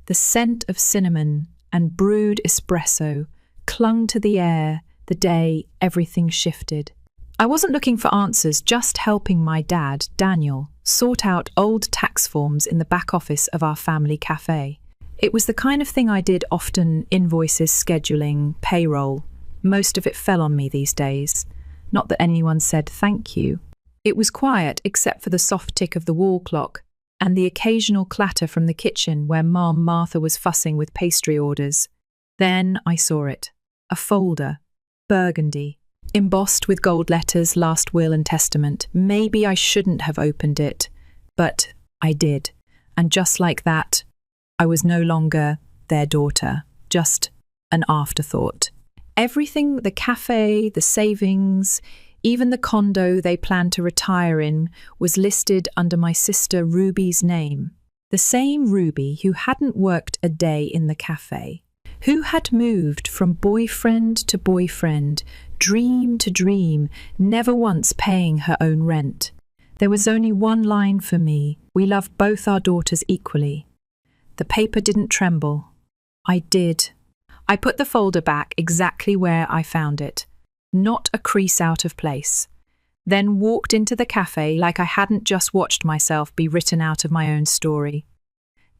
The scent of cinnamon and brewed espresso clung to the air the day everything shifted. I wasn't looking for answers, just helping my dad, Daniel, sort out old tax forms in the back office of our family cafe. It was the kind of thing I did often: invoices, scheduling, payroll. Most of it fell on me these days. Not that anyone said thank you. It was quiet except for the soft tick of the wall clock and the occasional clatter from the kitchen where Mom Martha was fussing with pastry orders. Then I saw it. A folder. Burgundy. Embossed with gold letters, last will and testament. Maybe I shouldn't have opened it, but I did. And just like that, I was no longer their daughter, just an afterthought. Everything, the cafe, the savings, even the condo they planned to retire in, was listed under my sister Ruby's name. The same Ruby who hadn't worked a day in the cafe, who had moved from boyfriend to boyfriend, dream to dream, never once paying her own rent. There was only one line for me: we love both our daughters equally. The paper didn't tremble. I did. I put the folder back exactly where I found it, not a crease out of place, then walked into the cafe like I hadn't just watched myself be written out of my own story.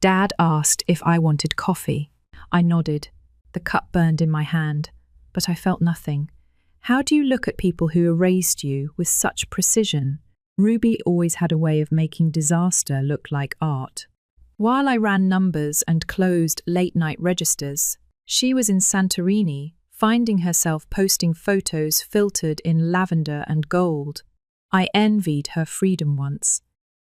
Dad asked if I wanted coffee. I nodded. The cup burned in my hand, but I felt nothing. How do you look at people who erased you with such precision? Ruby always had a way of making disaster look like art. While I ran numbers and closed late-night registers, she was in Santorini, finding herself posting photos filtered in lavender and gold. I envied her freedom once.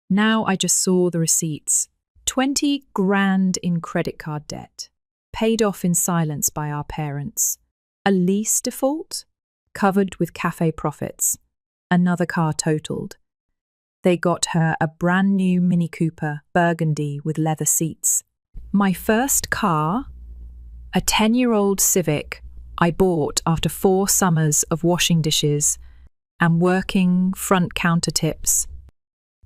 Now I just saw the receipts. 20 grand in credit card debt, paid off in silence by our parents. A lease default, covered with cafe profits. Another car totaled. They got her a brand new Mini Cooper, burgundy with leather seats. My first car, a 10-year-old Civic I bought after 4 summers of washing dishes and working front counter tips.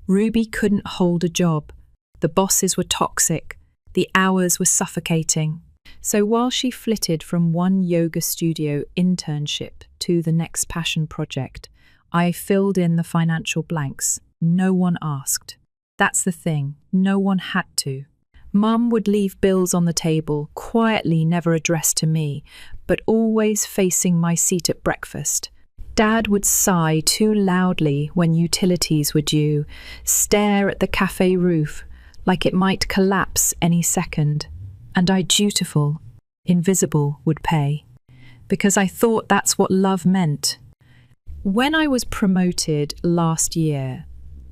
Ruby couldn't hold a job. The bosses were toxic. The hours were suffocating. So while she flitted from one yoga studio internship to the next passion project, I filled in the financial blanks. No one asked. That's the thing. No one had to. Mum would leave bills on the table, quietly, never addressed to me, but always facing my seat at breakfast. Dad would sigh too loudly when utilities were due, stare at the cafe roof like it might collapse any second, and I, dutiful, invisible, would pay, because I thought that's what love meant. When I was promoted last year,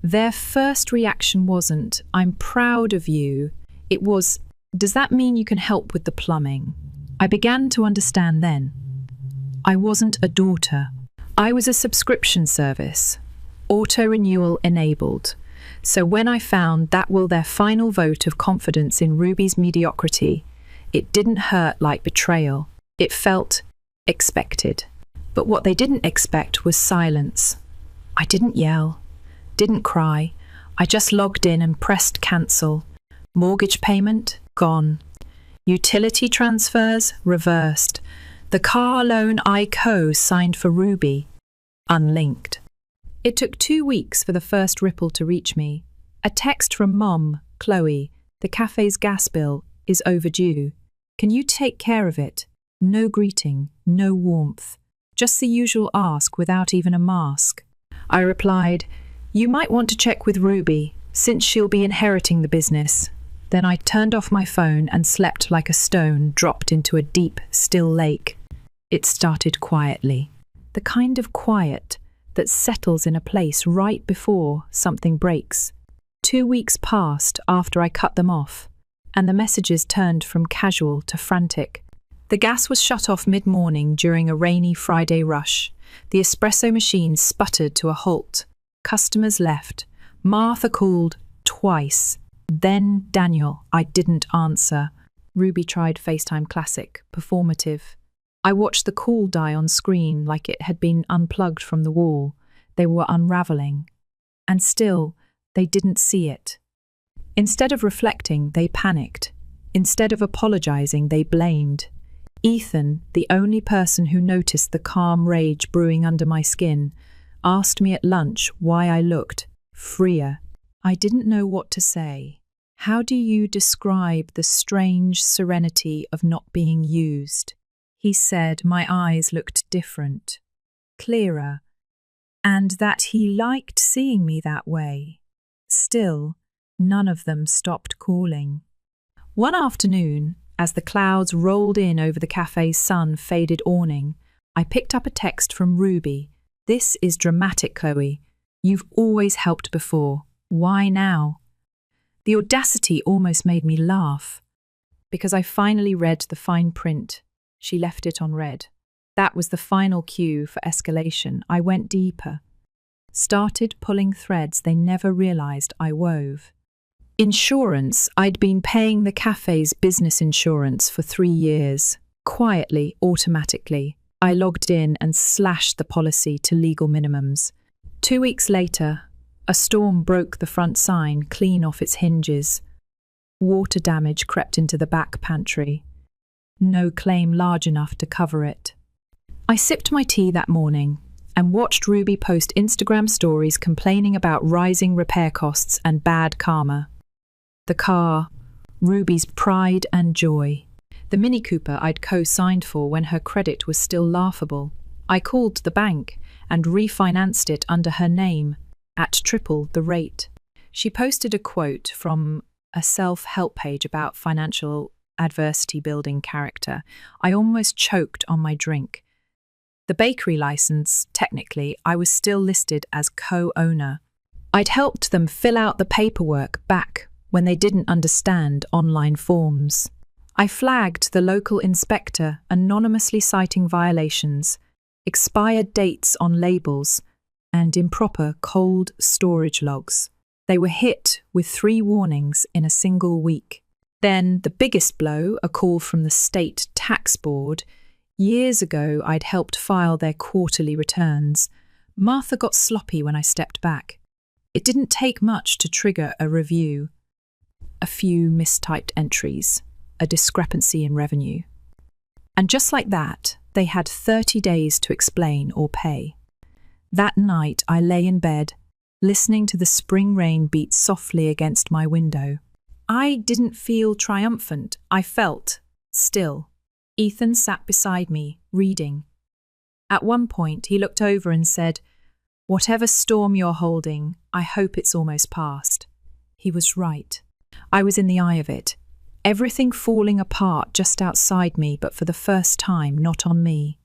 their first reaction wasn't, "I'm proud of you." It was, "Does that mean you can help with the plumbing?" I began to understand then. I wasn't a daughter. I was a subscription service, auto-renewal enabled. So when I found that was their final vote of confidence in Ruby's mediocrity, it didn't hurt like betrayal. It felt expected. But what they didn't expect was silence. I didn't yell, didn't cry. I just logged in and pressed cancel. Mortgage payment, gone. Utility transfers, reversed. The car loan I co-signed for Ruby, unlinked. It took 2 weeks for the first ripple to reach me. A text from Mom, Chloe, "The cafe's gas bill is overdue. Can you take care of it?" No greeting, no warmth. Just the usual ask without even a mask. I replied, "You might want to check with Ruby, since she'll be inheriting the business." Then I turned off my phone and slept like a stone dropped into a deep, still lake. It started quietly. The kind of quiet that settles in a place right before something breaks. 2 weeks passed after I cut them off, and the messages turned from casual to frantic. The gas was shut off mid-morning during a rainy Friday rush. The espresso machine sputtered to a halt. Customers left. Martha called twice. Then Daniel. I didn't answer. Ruby tried FaceTime Classic, performative. I watched the call die on screen like it had been unplugged from the wall. They were unraveling. And still, they didn't see it. Instead of reflecting, they panicked. Instead of apologizing, they blamed. Ethan, the only person who noticed the calm rage brewing under my skin, asked me at lunch why I looked freer. I didn't know what to say. How do you describe the strange serenity of not being used? He said my eyes looked different, clearer, and that he liked seeing me that way. Still, none of them stopped calling. One afternoon, as the clouds rolled in over the cafe's sun-faded awning, I picked up a text from Ruby. "This is dramatic, Chloe. You've always helped before. Why now?" The audacity almost made me laugh. Because I finally read the fine print. She left it on red. That was the final cue for escalation. I went deeper. Started pulling threads they never realized I wove. Insurance. I'd been paying the cafe's business insurance for 3 years. Quietly, automatically. I logged in and slashed the policy to legal minimums. 2 weeks later, a storm broke the front sign clean off its hinges. Water damage crept into the back pantry. No claim large enough to cover it. I sipped my tea that morning and watched Ruby post Instagram stories complaining about rising repair costs and bad karma. The car, Ruby's pride and joy. The Mini Cooper I'd co-signed for when her credit was still laughable. I called the bank and refinanced it under her name at triple the rate. She posted a quote from a self-help page about financial adversity building character. I almost choked on my drink. The bakery license, technically, I was still listed as co-owner. I'd helped them fill out the paperwork back when they didn't understand online forms. I flagged the local inspector anonymously citing violations, expired dates on labels, and improper cold storage logs. They were hit with 3 warnings in a single week. Then the biggest blow, a call from the state tax board. Years ago, I'd helped file their quarterly returns. Martha got sloppy when I stepped back. It didn't take much to trigger a review. A few mistyped entries, a discrepancy in revenue. And just like that, they had 30 days to explain or pay. That night, I lay in bed, listening to the spring rain beat softly against my window. I didn't feel triumphant. I felt still. Ethan sat beside me, reading. At one point, he looked over and said, "Whatever storm you're holding, I hope it's almost past." He was right. I was in the eye of it. Everything falling apart just outside me, but for the first time, not on me.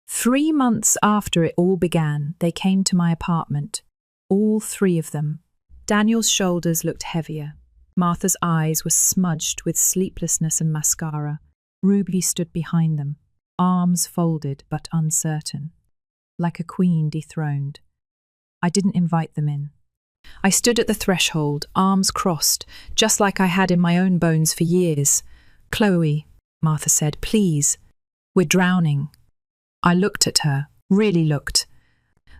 3 months after it all began, they came to my apartment. All 3 of them. Daniel's shoulders looked heavier. Martha's eyes were smudged with sleeplessness and mascara. Ruby stood behind them, arms folded but uncertain, like a queen dethroned. I didn't invite them in. I stood at the threshold, arms crossed, just like I had in my own bones for years. "Chloe," Martha said, "please. We're drowning." I looked at her, really looked.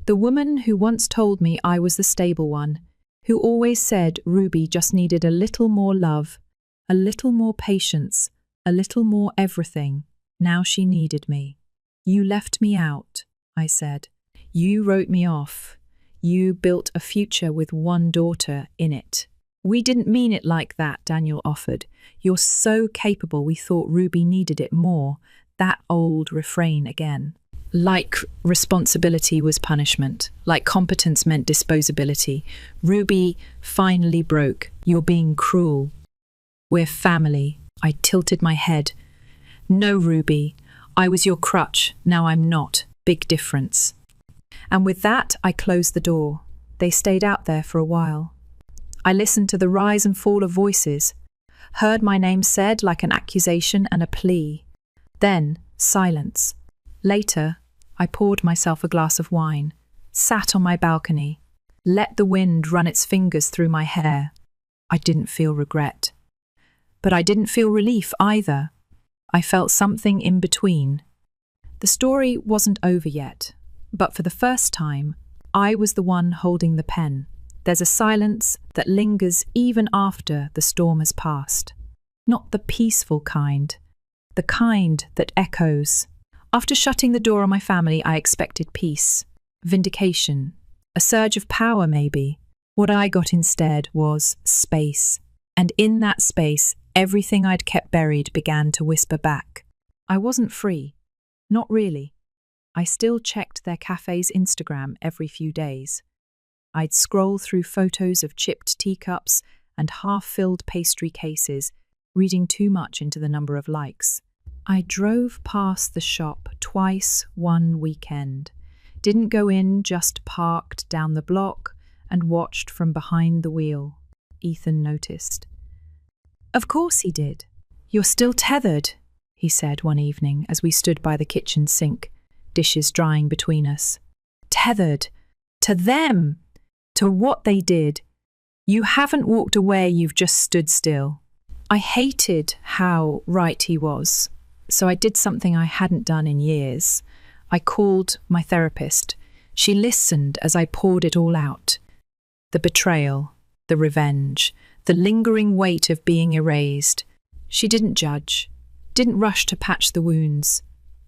The woman who once told me I was the stable one, who always said Ruby just needed a little more love, a little more patience, a little more everything. Now she needed me. "You left me out," I said. "You wrote me off. You built a future with 1 daughter in it." "We didn't mean it like that," Daniel offered. "You're so capable we thought Ruby needed it more." That old refrain again. Like responsibility was punishment, like competence meant disposability. Ruby finally broke. "You're being cruel." "We're family." I tilted my head. "No, Ruby. I was your crutch. Now I'm not. Big difference." And with that, I closed the door. They stayed out there for a while. I listened to the rise and fall of voices, heard my name said like an accusation and a plea. Then, silence. Later, I poured myself a glass of wine, sat on my balcony, let the wind run its fingers through my hair. I didn't feel regret. But I didn't feel relief either. I felt something in between. The story wasn't over yet, but for the first time, I was the one holding the pen. There's a silence that lingers even after the storm has passed. Not the peaceful kind, the kind that echoes. After shutting the door on my family, I expected peace, vindication, a surge of power maybe. What I got instead was space. And in that space, everything I'd kept buried began to whisper back. I wasn't free. Not really. I still checked their cafe's Instagram every few days. I'd scroll through photos of chipped teacups and half-filled pastry cases, reading too much into the number of likes. I drove past the shop twice one weekend. Didn't go in, just parked down the block and watched from behind the wheel. Ethan noticed. Of course he did. You're still tethered, he said one evening as we stood by the kitchen sink, dishes drying between us. Tethered. To them. To what they did. You haven't walked away, you've just stood still. I hated how right he was, so I did something I hadn't done in years. I called my therapist. She listened as I poured it all out. The betrayal, the revenge, the lingering weight of being erased. She didn't judge, didn't rush to patch the wounds,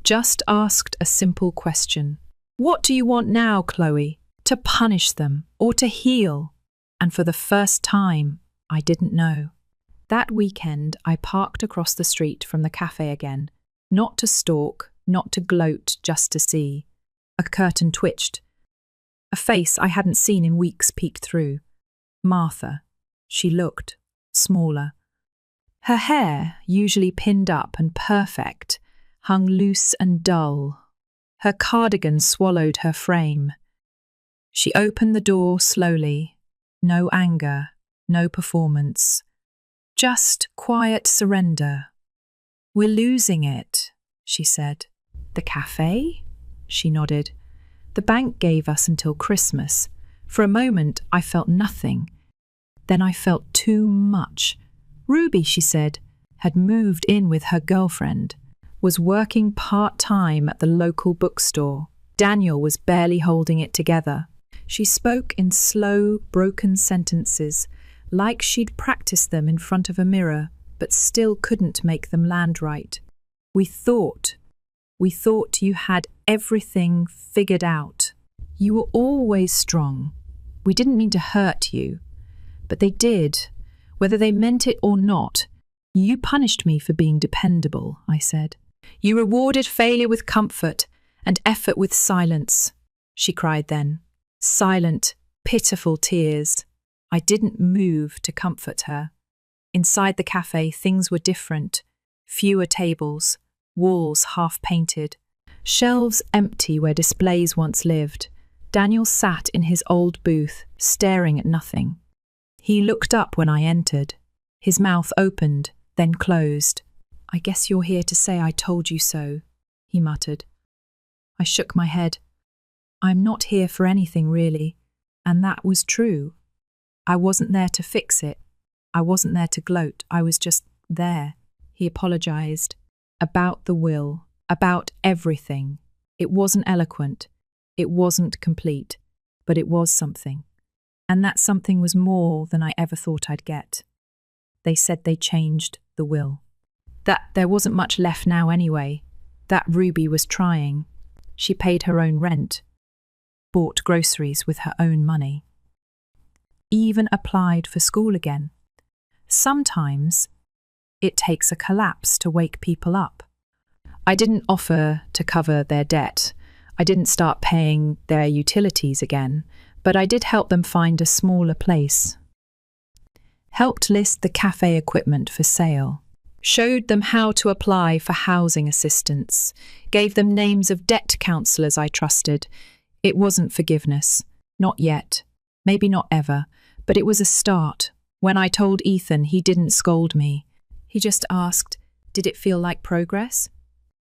just asked a simple question. What do you want now, Chloe? To punish them or to heal? And for the first time, I didn't know. That weekend, I parked across the street from the cafe again, not to stalk, not to gloat, just to see. A curtain twitched. A face I hadn't seen in weeks peeked through. Martha. She looked smaller. Her hair, usually pinned up and perfect, hung loose and dull. Her cardigan swallowed her frame. She opened the door slowly. No anger, no performance. Just quiet surrender. We're losing it, she said. The cafe? She nodded. The bank gave us until Christmas. For a moment, I felt nothing. Then I felt too much. Ruby, she said, had moved in with her girlfriend, was working part-time at the local bookstore. Daniel was barely holding it together. She spoke in slow, broken sentences, like she'd practiced them in front of a mirror, but still couldn't make them land right. We thought you had everything figured out. You were always strong. We didn't mean to hurt you, but they did. Whether they meant it or not, you punished me for being dependable, I said. You rewarded failure with comfort and effort with silence, she cried then. Silent, pitiful tears. I didn't move to comfort her. Inside the cafe, things were different. Fewer tables, walls half-painted, shelves empty where displays once lived. Daniel sat in his old booth, staring at nothing. He looked up when I entered. His mouth opened, then closed. I guess you're here to say I told you so, he muttered. I shook my head. I'm not here for anything, really. And that was true. I wasn't there to fix it. I wasn't there to gloat. I was just there. He apologized. About the will. About everything. It wasn't eloquent. It wasn't complete. But it was something. And that something was more than I ever thought I'd get. They said they changed the will. That there wasn't much left now anyway. That Ruby was trying. She paid her own rent. Bought groceries with her own money. Even applied for school again. Sometimes it takes a collapse to wake people up. I didn't offer to cover their debt. I didn't start paying their utilities again, but I did help them find a smaller place. Helped list the cafe equipment for sale. Showed them how to apply for housing assistance. Gave them names of debt counsellors I trusted. It wasn't forgiveness. Not yet. Maybe not ever. But it was a start. When I told Ethan, he didn't scold me. He just asked, did it feel like progress?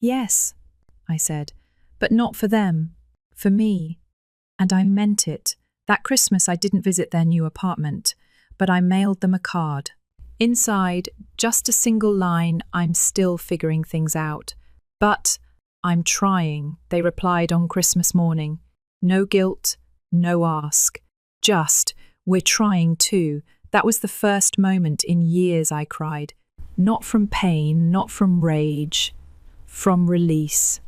Yes, I said. But not for them. For me. And I meant it. That Christmas I didn't visit their new apartment, but I mailed them a card. Inside, just a single line, I'm still figuring things out. But I'm trying, they replied on Christmas morning. No guilt, no ask. Just, we're trying too. That was the first moment in years I cried. Not from pain, not from rage, from release.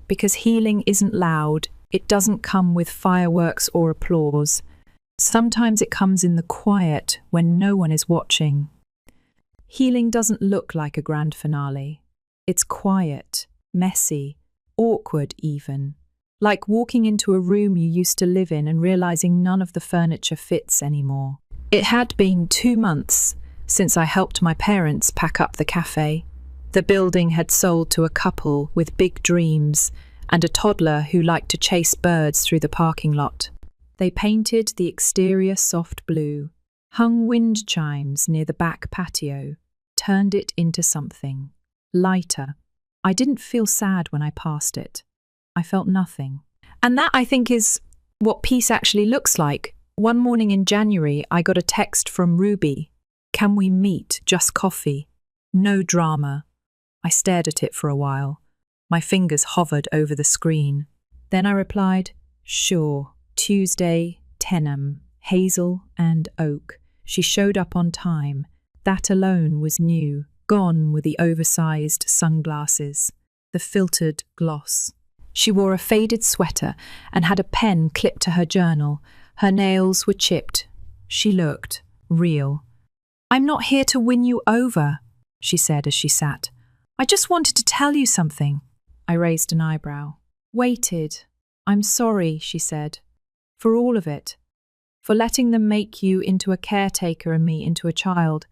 Because healing isn't loud, it doesn't come with fireworks or applause. Sometimes it comes in the quiet when no one is watching. Healing doesn't look like a grand finale. It's quiet, messy, awkward even. Like walking into a room you used to live in and realizing none of the furniture fits anymore. It had been 2 months since I helped my parents pack up the cafe. The building had sold to a couple with big dreams and a toddler who liked to chase birds through the parking lot. They painted the exterior soft blue, hung wind chimes near the back patio, turned it into something lighter. I didn't feel sad when I passed it. I felt nothing. And that, I think, is what peace actually looks like. One morning in January, I got a text from Ruby. Can we meet? Just coffee. No drama. I stared at it for a while. My fingers hovered over the screen. Then I replied, sure, Tuesday, 10 a.m, Hazel and Oak. She showed up on time. That alone was new. Gone were the oversized sunglasses, the filtered gloss. She wore a faded sweater and had a pen clipped to her journal. Her nails were chipped. She looked real. I'm not here to win you over, she said as she sat. I just wanted to tell you something. I raised an eyebrow. Waited. I'm sorry, she said, for all of it. For letting them make you into a caretaker and me into a child.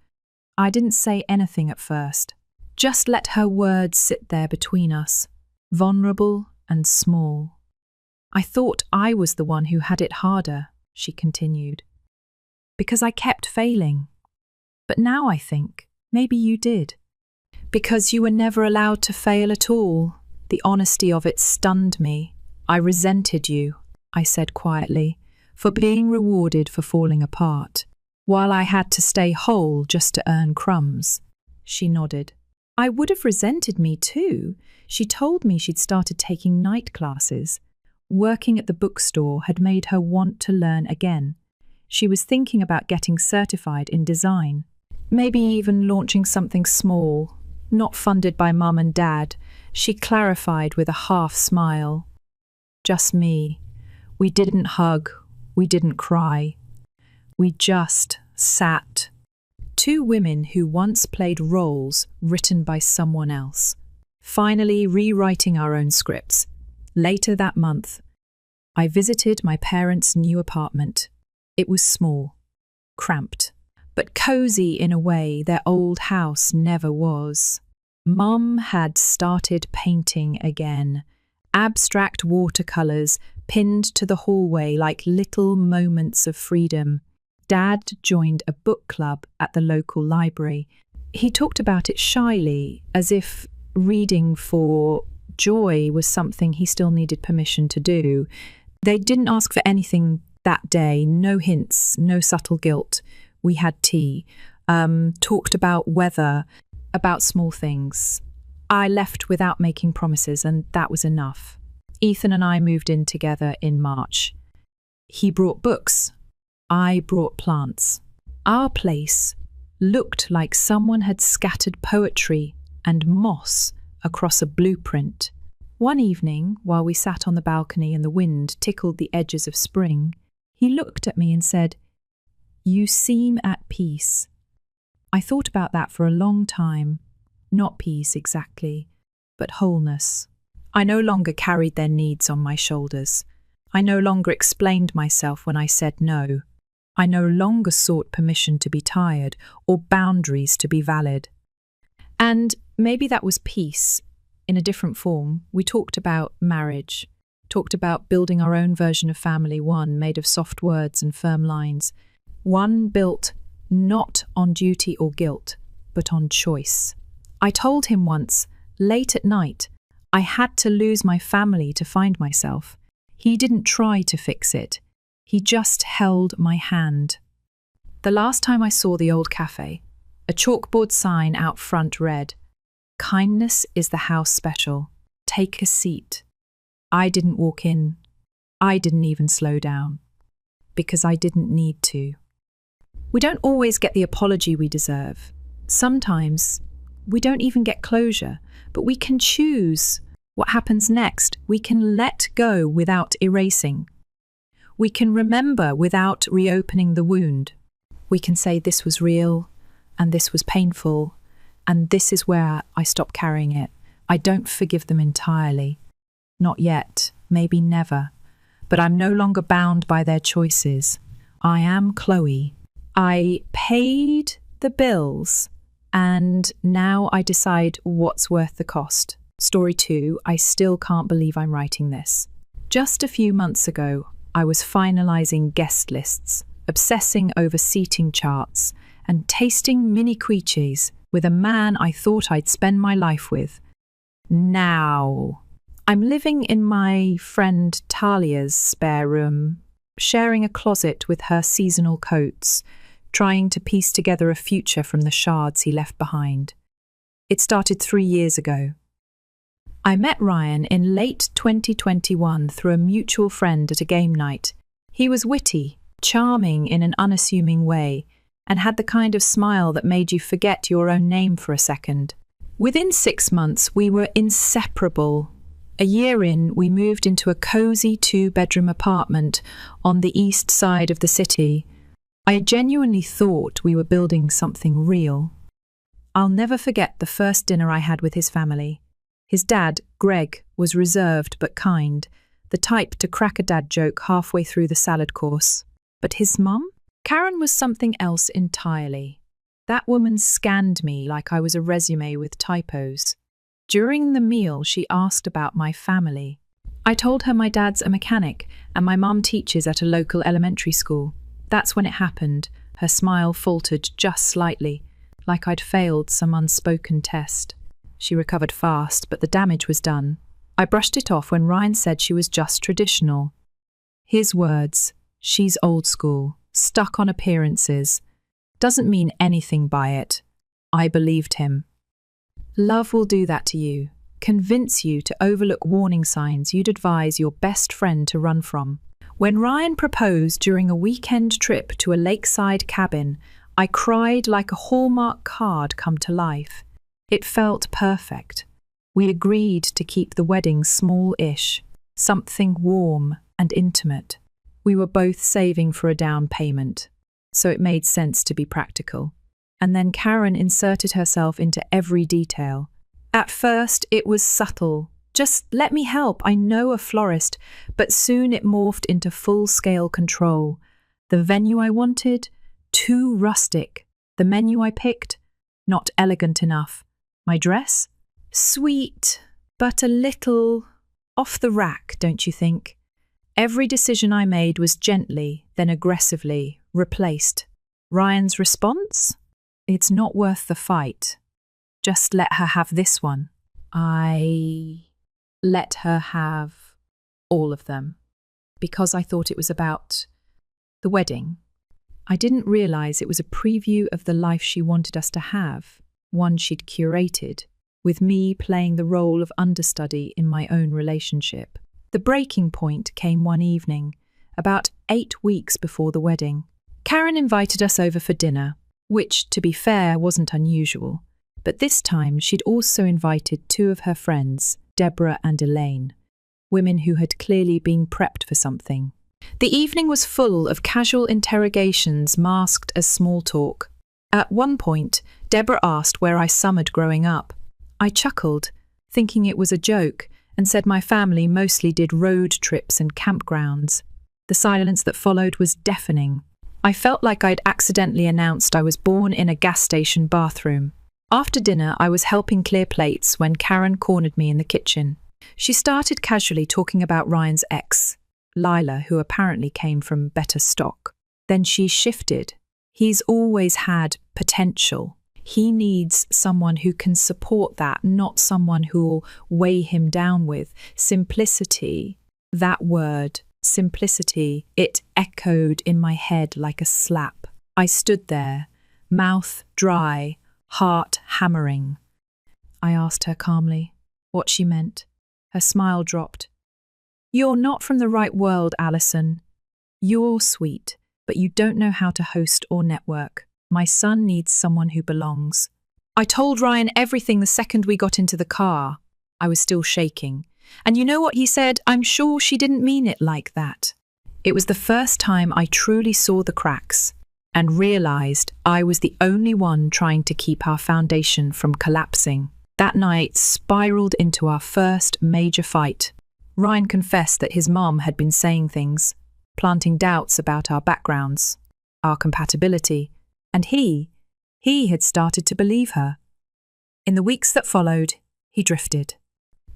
I didn't say anything at first. Just let her words sit there between us, vulnerable and small. I thought I was the one who had it harder, she continued, because I kept failing. But now I think maybe you did. Because you were never allowed to fail at all. The honesty of it stunned me. I resented you, I said quietly, for being rewarded for falling apart, while I had to stay whole just to earn crumbs. She nodded. I would have resented me too. She told me she'd started taking night classes. Working at the bookstore had made her want to learn again. She was thinking about getting certified in design, maybe even launching something small, not funded by Mum and Dad. She clarified with a half smile. Just me. We didn't hug. We didn't cry. We just sat. 2 women who once played roles written by someone else, finally rewriting our own scripts. Later that month, I visited my parents' new apartment. It was small, cramped, but cozy in a way their old house never was. Mum had started painting again, abstract watercolours pinned to the hallway like little moments of freedom. Dad joined a book club at the local library. He talked about it shyly, as if reading for joy was something he still needed permission to do. They didn't ask for anything that day, no hints, no subtle guilt. We had tea, talked about weather, about small things. I left without making promises, and that was enough. Ethan and I moved in together in March. He brought books. I brought plants. Our place looked like someone had scattered poetry and moss across a blueprint. One evening, while we sat on the balcony and the wind tickled the edges of spring, he looked at me and said, "You seem at peace." I thought about that for a long time. Not peace exactly, but wholeness. I no longer carried their needs on my shoulders. I no longer explained myself when I said no. I no longer sought permission to be tired or boundaries to be valid. And maybe that was peace in a different form. We talked about marriage, talked about building our own version of family, one made of soft words and firm lines, one built not on duty or guilt, but on choice. I told him once, late at night, I had to lose my family to find myself. He didn't try to fix it. He just held my hand. The last time I saw the old cafe, a chalkboard sign out front read, "Kindness is the house special. Take a seat." I didn't walk in. I didn't even slow down. Because I didn't need to. We don't always get the apology we deserve. Sometimes We don't even get closure, but we can choose what happens next. We can let go without erasing. We can remember without reopening the wound. We can say this was real, and this was painful, and this is where I stop carrying it. I don't forgive them entirely. Not yet, maybe never. But I'm no longer bound by their choices. I am Chloe. I paid the bills, and now I decide what's worth the cost. Story 2, I still can't believe I'm writing this. Just a few months ago, I was finalising guest lists, obsessing over seating charts, and tasting mini quiches with a man I thought I'd spend my life with. Now, I'm living in my friend Talia's spare room, sharing a closet with her seasonal coats, trying to piece together a future from the shards he left behind. It started 3 years ago. I met Ryan in late 2021 through a mutual friend at a game night. He was witty, charming in an unassuming way, and had the kind of smile that made you forget your own name for a second. Within 6 months, we were inseparable. A year in, we moved into a cosy 2-bedroom apartment on the east side of the city. I genuinely thought we were building something real. I'll never forget the first dinner I had with his family. His dad, Greg, was reserved but kind, the type to crack a dad joke halfway through the salad course. But his mum? Karen was something else entirely. That woman scanned me like I was a resume with typos. During the meal, she asked about my family. I told her my dad's a mechanic and my mum teaches at a local elementary school. That's when it happened. Her smile faltered just slightly, like I'd failed some unspoken test. She recovered fast, but the damage was done. I brushed it off when Ryan said she was just traditional. His words, she's old school, stuck on appearances, doesn't mean anything by it. I believed him. Love will do that to you, convince you to overlook warning signs you'd advise your best friend to run from. When Ryan proposed during a weekend trip to a lakeside cabin, I cried like a Hallmark card come to life. It felt perfect. We agreed to keep the wedding small-ish, something warm and intimate. We were both saving for a down payment, so it made sense to be practical. And then Karen inserted herself into every detail. At first, it was subtle. Just let me help, I know a florist, but soon it morphed into full-scale control. The venue I wanted? Too rustic. The menu I picked? Not elegant enough. My dress? Sweet, but a little off the rack, don't you think? Every decision I made was gently, then aggressively, replaced. Ryan's response? It's not worth the fight. Just let her have this one. I let her have all of them, because I thought it was about the wedding. I didn't realise it was a preview of the life she wanted us to have, one she'd curated, with me playing the role of understudy in my own relationship. The breaking point came one evening, about 8 weeks before the wedding. Karen invited us over for dinner, which, to be fair, wasn't unusual. But this time she'd also invited 2 of her friends, Deborah and Elaine, women who had clearly been prepped for something. The evening was full of casual interrogations masked as small talk. At one point, Deborah asked where I summered growing up. I chuckled, thinking it was a joke, and said my family mostly did road trips and campgrounds. The silence that followed was deafening. I felt like I'd accidentally announced I was born in a gas station bathroom. After dinner, I was helping clear plates when Karen cornered me in the kitchen. She started casually talking about Ryan's ex, Lila, who apparently came from better stock. Then she shifted. He's always had potential. He needs someone who can support that, not someone who'll weigh him down with. Simplicity, that word, simplicity, it echoed in my head like a slap. I stood there, mouth dry, heart hammering. I asked her calmly what she meant. Her smile dropped. You're not from the right world, Alison. You're sweet, but you don't know how to host or network. My son needs someone who belongs. I told Ryan everything the second we got into the car. I was still shaking. And you know what he said? I'm sure she didn't mean it like that. It was the first time I truly saw the cracks and realized I was the only one trying to keep our foundation from collapsing. That night spiraled into our first major fight. Ryan confessed that his mom had been saying things, planting doubts about our backgrounds, our compatibility, and he had started to believe her. In the weeks that followed, he drifted.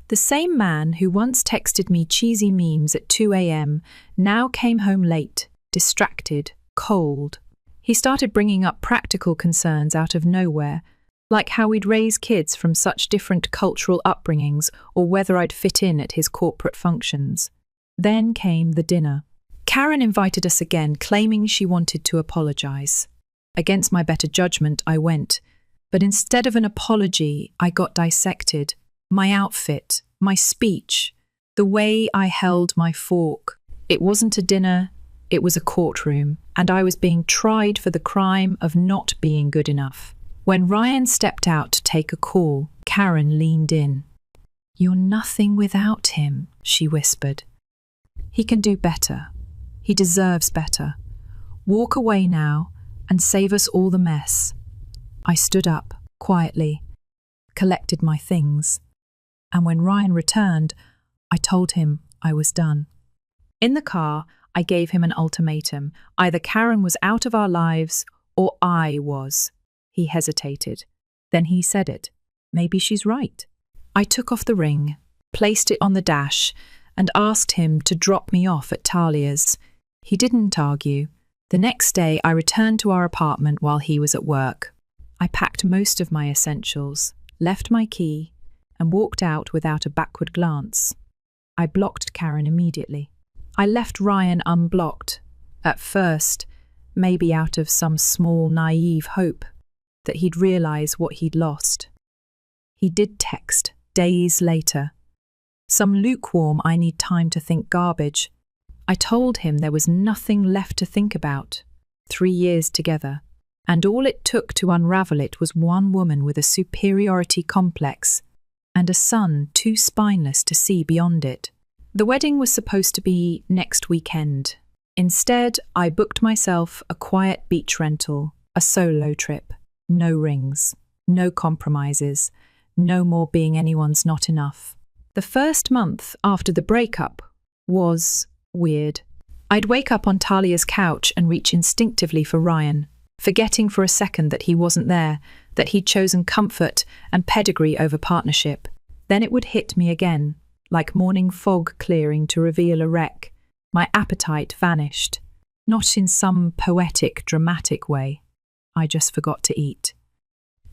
The same man who once texted me cheesy memes at 2 a.m. now came home late, distracted, cold. He started bringing up practical concerns out of nowhere, like how we'd raise kids from such different cultural upbringings or whether I'd fit in at his corporate functions. Then came the dinner. Karen invited us again, claiming she wanted to apologize. Against my better judgment, I went. But instead of an apology, I got dissected. My outfit, my speech, the way I held my fork. It wasn't a dinner, it was a courtroom, and I was being tried for the crime of not being good enough. When Ryan stepped out to take a call, Karen leaned in. "You're nothing without him," she whispered. "He can do better. He deserves better. Walk away now and save us all the mess." I stood up, quietly, collected my things, and when Ryan returned, I told him I was done. In the car, I gave him an ultimatum. Either Karen was out of our lives or I was. He hesitated. Then he said it. Maybe she's right. I took off the ring, placed it on the dash, and asked him to drop me off at Talia's. He didn't argue. The next day, I returned to our apartment while he was at work. I packed most of my essentials, left my key, and walked out without a backward glance. I blocked Karen immediately. I left Ryan unblocked. At first, maybe out of some small, naive hope that he'd realize what he'd lost. He did text, days later. Some lukewarm, I need time to think garbage. I told him there was nothing left to think about. 3 years together. And all it took to unravel it was one woman with a superiority complex and a son too spineless to see beyond it. The wedding was supposed to be next weekend. Instead, I booked myself a quiet beach rental, a solo trip. No rings, no compromises, no more being anyone's not enough. The first month after the breakup was weird. I'd wake up on Talia's couch and reach instinctively for Ryan, forgetting for a second that he wasn't there, that he'd chosen comfort and pedigree over partnership. Then it would hit me again, like morning fog clearing to reveal a wreck. My appetite vanished, not in some poetic, dramatic way. I just forgot to eat.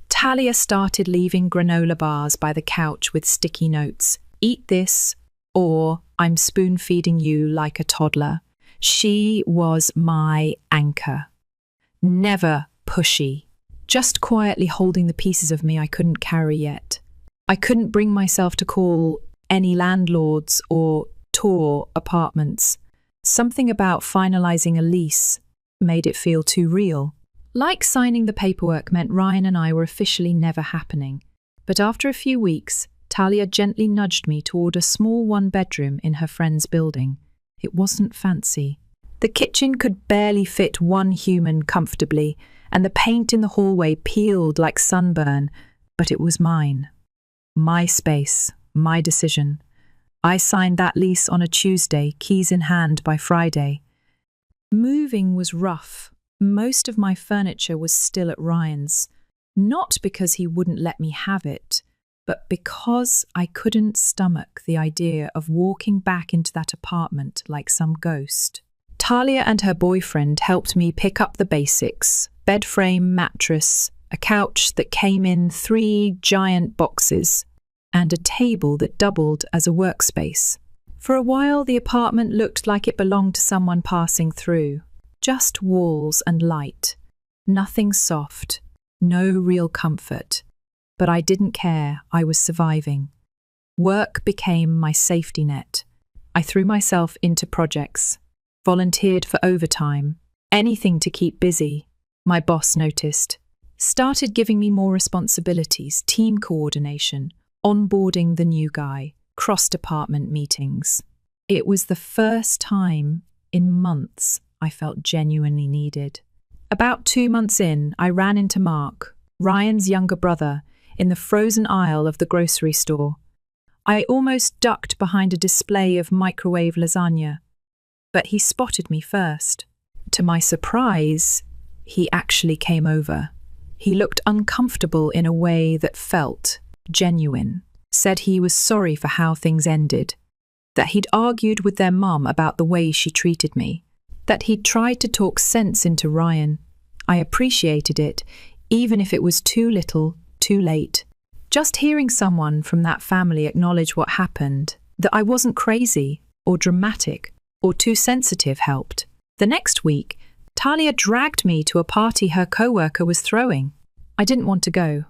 Talia started leaving granola bars by the couch with sticky notes. Eat this, or I'm spoon-feeding you like a toddler. She was my anchor. Never pushy. Just quietly holding the pieces of me I couldn't carry yet. I couldn't bring myself to call any landlords or tour apartments. Something about finalizing a lease made it feel too real. Like signing the paperwork meant Ryan and I were officially never happening. But after a few weeks, Talia gently nudged me toward a small one-bedroom in her friend's building. It wasn't fancy. The kitchen could barely fit one human comfortably, and the paint in the hallway peeled like sunburn, but it was mine. My space, my decision. I signed that lease on a Tuesday, keys in hand by Friday. Moving was rough. Most of my furniture was still at Ryan's, not because he wouldn't let me have it, but because I couldn't stomach the idea of walking back into that apartment like some ghost. Talia and her boyfriend helped me pick up the basics: bed frame, mattress, a couch that came in 3 giant boxes, and a table that doubled as a workspace. For a while, the apartment looked like it belonged to someone passing through. Just walls and light. Nothing soft. No real comfort. But I didn't care. I was surviving. Work became my safety net. I threw myself into projects. Volunteered for overtime. Anything to keep busy. My boss noticed. started giving me more responsibilities, team coordination, onboarding the new guy, cross-department meetings. It was the first time in months I felt genuinely needed. About 2 months in, I ran into Mark, Ryan's younger brother, in the frozen aisle of the grocery store. I almost ducked behind a display of microwave lasagna, but he spotted me first. To my surprise, he actually came over. He looked uncomfortable in a way that felt genuine, said he was sorry for how things ended, that he'd argued with their mum about the way she treated me, that he'd tried to talk sense into Ryan. I appreciated it, even if it was too little, too late. Just hearing someone from that family acknowledge what happened, that I wasn't crazy or dramatic or too sensitive, helped. The next week, Talia dragged me to a party her coworker was throwing. I didn't want to go.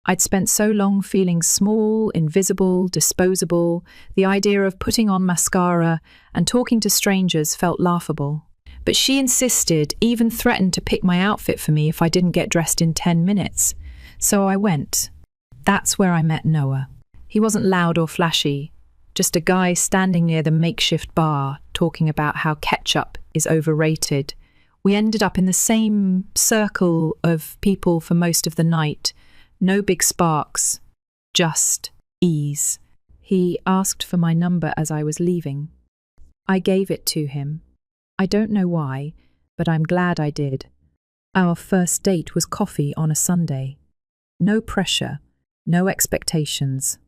I'd spent so long feeling small, invisible, disposable. The idea of putting on mascara and talking to strangers felt laughable. But she insisted, even threatened to pick my outfit for me if I didn't get dressed in 10 minutes. So I went. That's where I met Noah. He wasn't loud or flashy, just a guy standing near the makeshift bar talking about how ketchup is overrated. We ended up in the same circle of people for most of the night. No big sparks, just ease. He asked for my number as I was leaving. I gave it to him. I don't know why, but I'm glad I did. Our first date was coffee on a Sunday. No pressure, no expectations.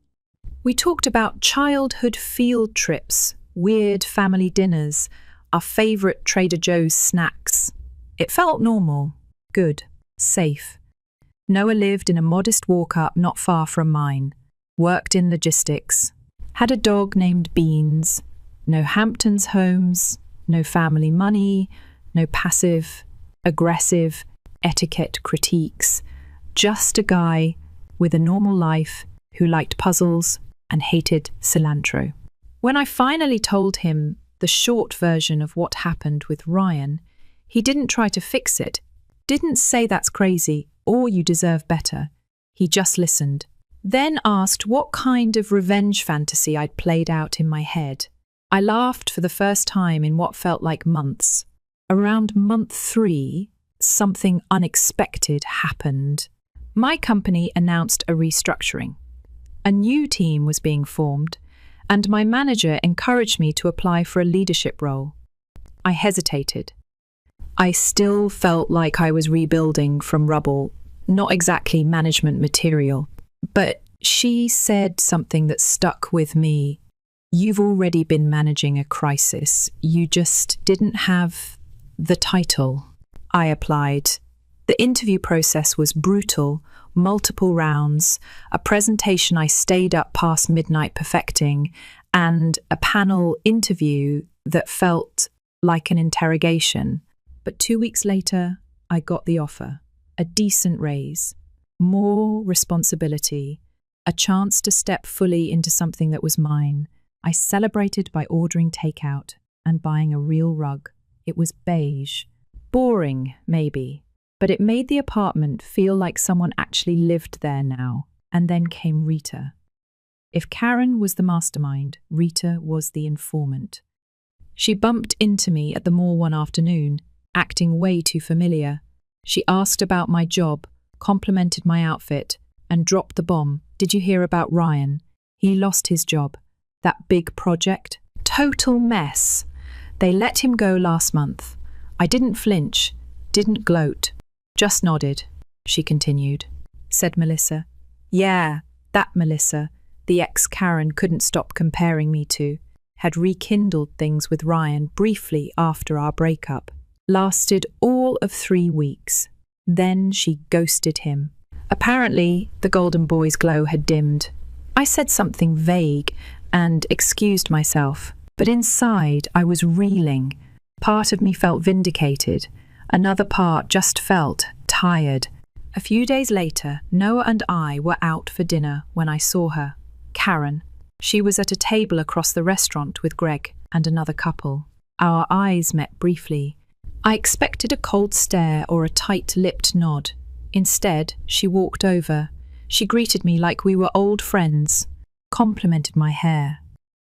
We talked about childhood field trips, weird family dinners, our favourite Trader Joe's snacks. It felt normal, good, safe. Noah lived in a modest walk-up not far from mine, worked in logistics, had a dog named Beans, no Hamptons homes, no family money, no passive-aggressive etiquette critiques, just a guy with a normal life who liked puzzles and hated cilantro. When I finally told him the short version of what happened with Ryan, he didn't try to fix it, didn't say that's crazy or you deserve better. He just listened, then asked what kind of revenge fantasy I'd played out in my head. I laughed for the first time in what felt like months. Around month 3, something unexpected happened. My company announced a restructuring. A new team was being formed, and my manager encouraged me to apply for a leadership role. I hesitated. I still felt like I was rebuilding from rubble, not exactly management material. But she said something that stuck with me. You've already been managing a crisis. You just didn't have the title. I applied. The interview process was brutal, multiple rounds, a presentation I stayed up past midnight perfecting, and a panel interview that felt like an interrogation. But 2 weeks later, I got the offer. A decent raise, more responsibility, a chance to step fully into something that was mine. I celebrated by ordering takeout and buying a real rug. It was beige. Boring, maybe, but it made the apartment feel like someone actually lived there now. And then came Rita. If Karen was the mastermind, Rita was the informant. She bumped into me at the mall one afternoon, acting way too familiar. She asked about my job, complimented my outfit, and dropped the bomb. Did you hear about Ryan? He lost his job. That big project? Total mess. They let him go last month. I didn't flinch, didn't gloat, just nodded. She continued. Said Melissa. Yeah, that Melissa, the ex-Karen couldn't stop comparing me to, had rekindled things with Ryan briefly after our breakup. Lasted all of 3 weeks. Then she ghosted him. Apparently, the golden boy's glow had dimmed. I said something vague and excused myself, but inside I was reeling. Part of me felt vindicated. Another part just felt tired. A few days later, Noah and I were out for dinner when I saw her, Karen. She was at a table across the restaurant with Greg and another couple. Our eyes met briefly. I expected a cold stare or a tight-lipped nod. Instead, she walked over. She greeted me like we were old friends, complimented my hair,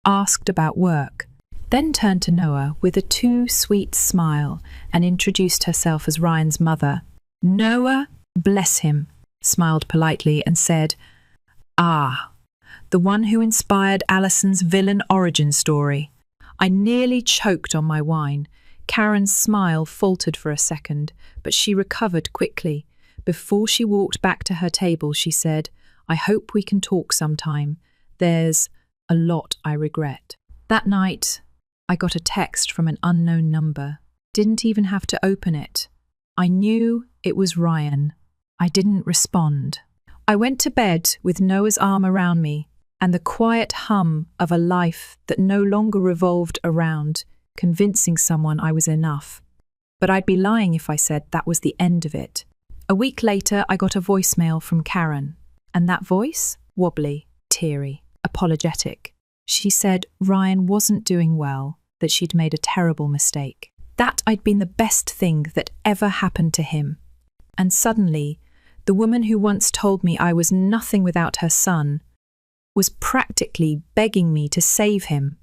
asked about work, then turned to Noah with a too sweet smile and introduced herself as Ryan's mother. Noah, bless him, smiled politely and said, "Ah, the one who inspired Alison's villain origin story." I nearly choked on my wine. Karen's smile faltered for a second, but she recovered quickly. Before she walked back to her table, she said, "I hope we can talk sometime. There's a lot I regret." That night, I got a text from an unknown number. Didn't even have to open it. I knew it was Ryan. I didn't respond. I went to bed with Noah's arm around me and the quiet hum of a life that no longer revolved around convincing someone I was enough. But I'd be lying if I said that was the end of it. A week later, I got a voicemail from Karen, and that voice? Wobbly, teary, apologetic. She said Ryan wasn't doing well, that she'd made a terrible mistake, that I'd been the best thing that ever happened to him. And suddenly, the woman who once told me I was nothing without her son was practically begging me to save him.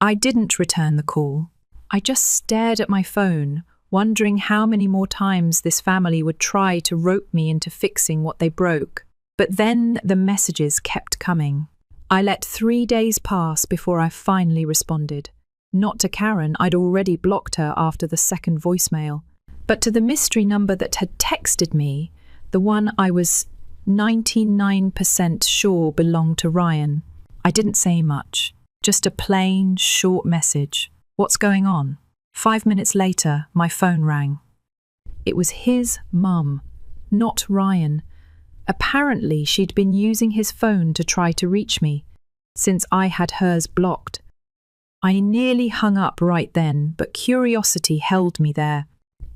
I didn't return the call. I just stared at my phone, wondering how many more times this family would try to rope me into fixing what they broke. But then the messages kept coming. I let 3 days pass before I finally responded. Not to Karen, I'd already blocked her after the second voicemail, but to the mystery number that had texted me, the one I was 99% sure belonged to Ryan. I didn't say much, just a plain, short message. "What's going on?" 5 minutes later, my phone rang. It was his mum, not Ryan. Apparently, she'd been using his phone to try to reach me, since I had hers blocked. I nearly hung up right then, but curiosity held me there.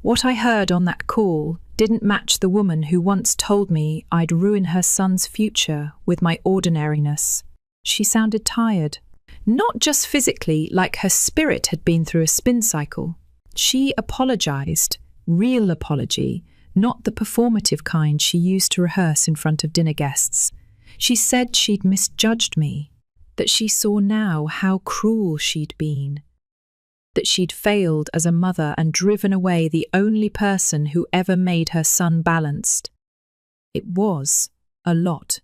What I heard on that call didn't match the woman who once told me I'd ruin her son's future with my ordinariness. She sounded tired. Not just physically, like her spirit had been through a spin cycle. She apologized, real apology, not the performative kind she used to rehearse in front of dinner guests. She said she'd misjudged me, that she saw now how cruel she'd been, that she'd failed as a mother and driven away the only person who ever made her son balanced. It was a lot.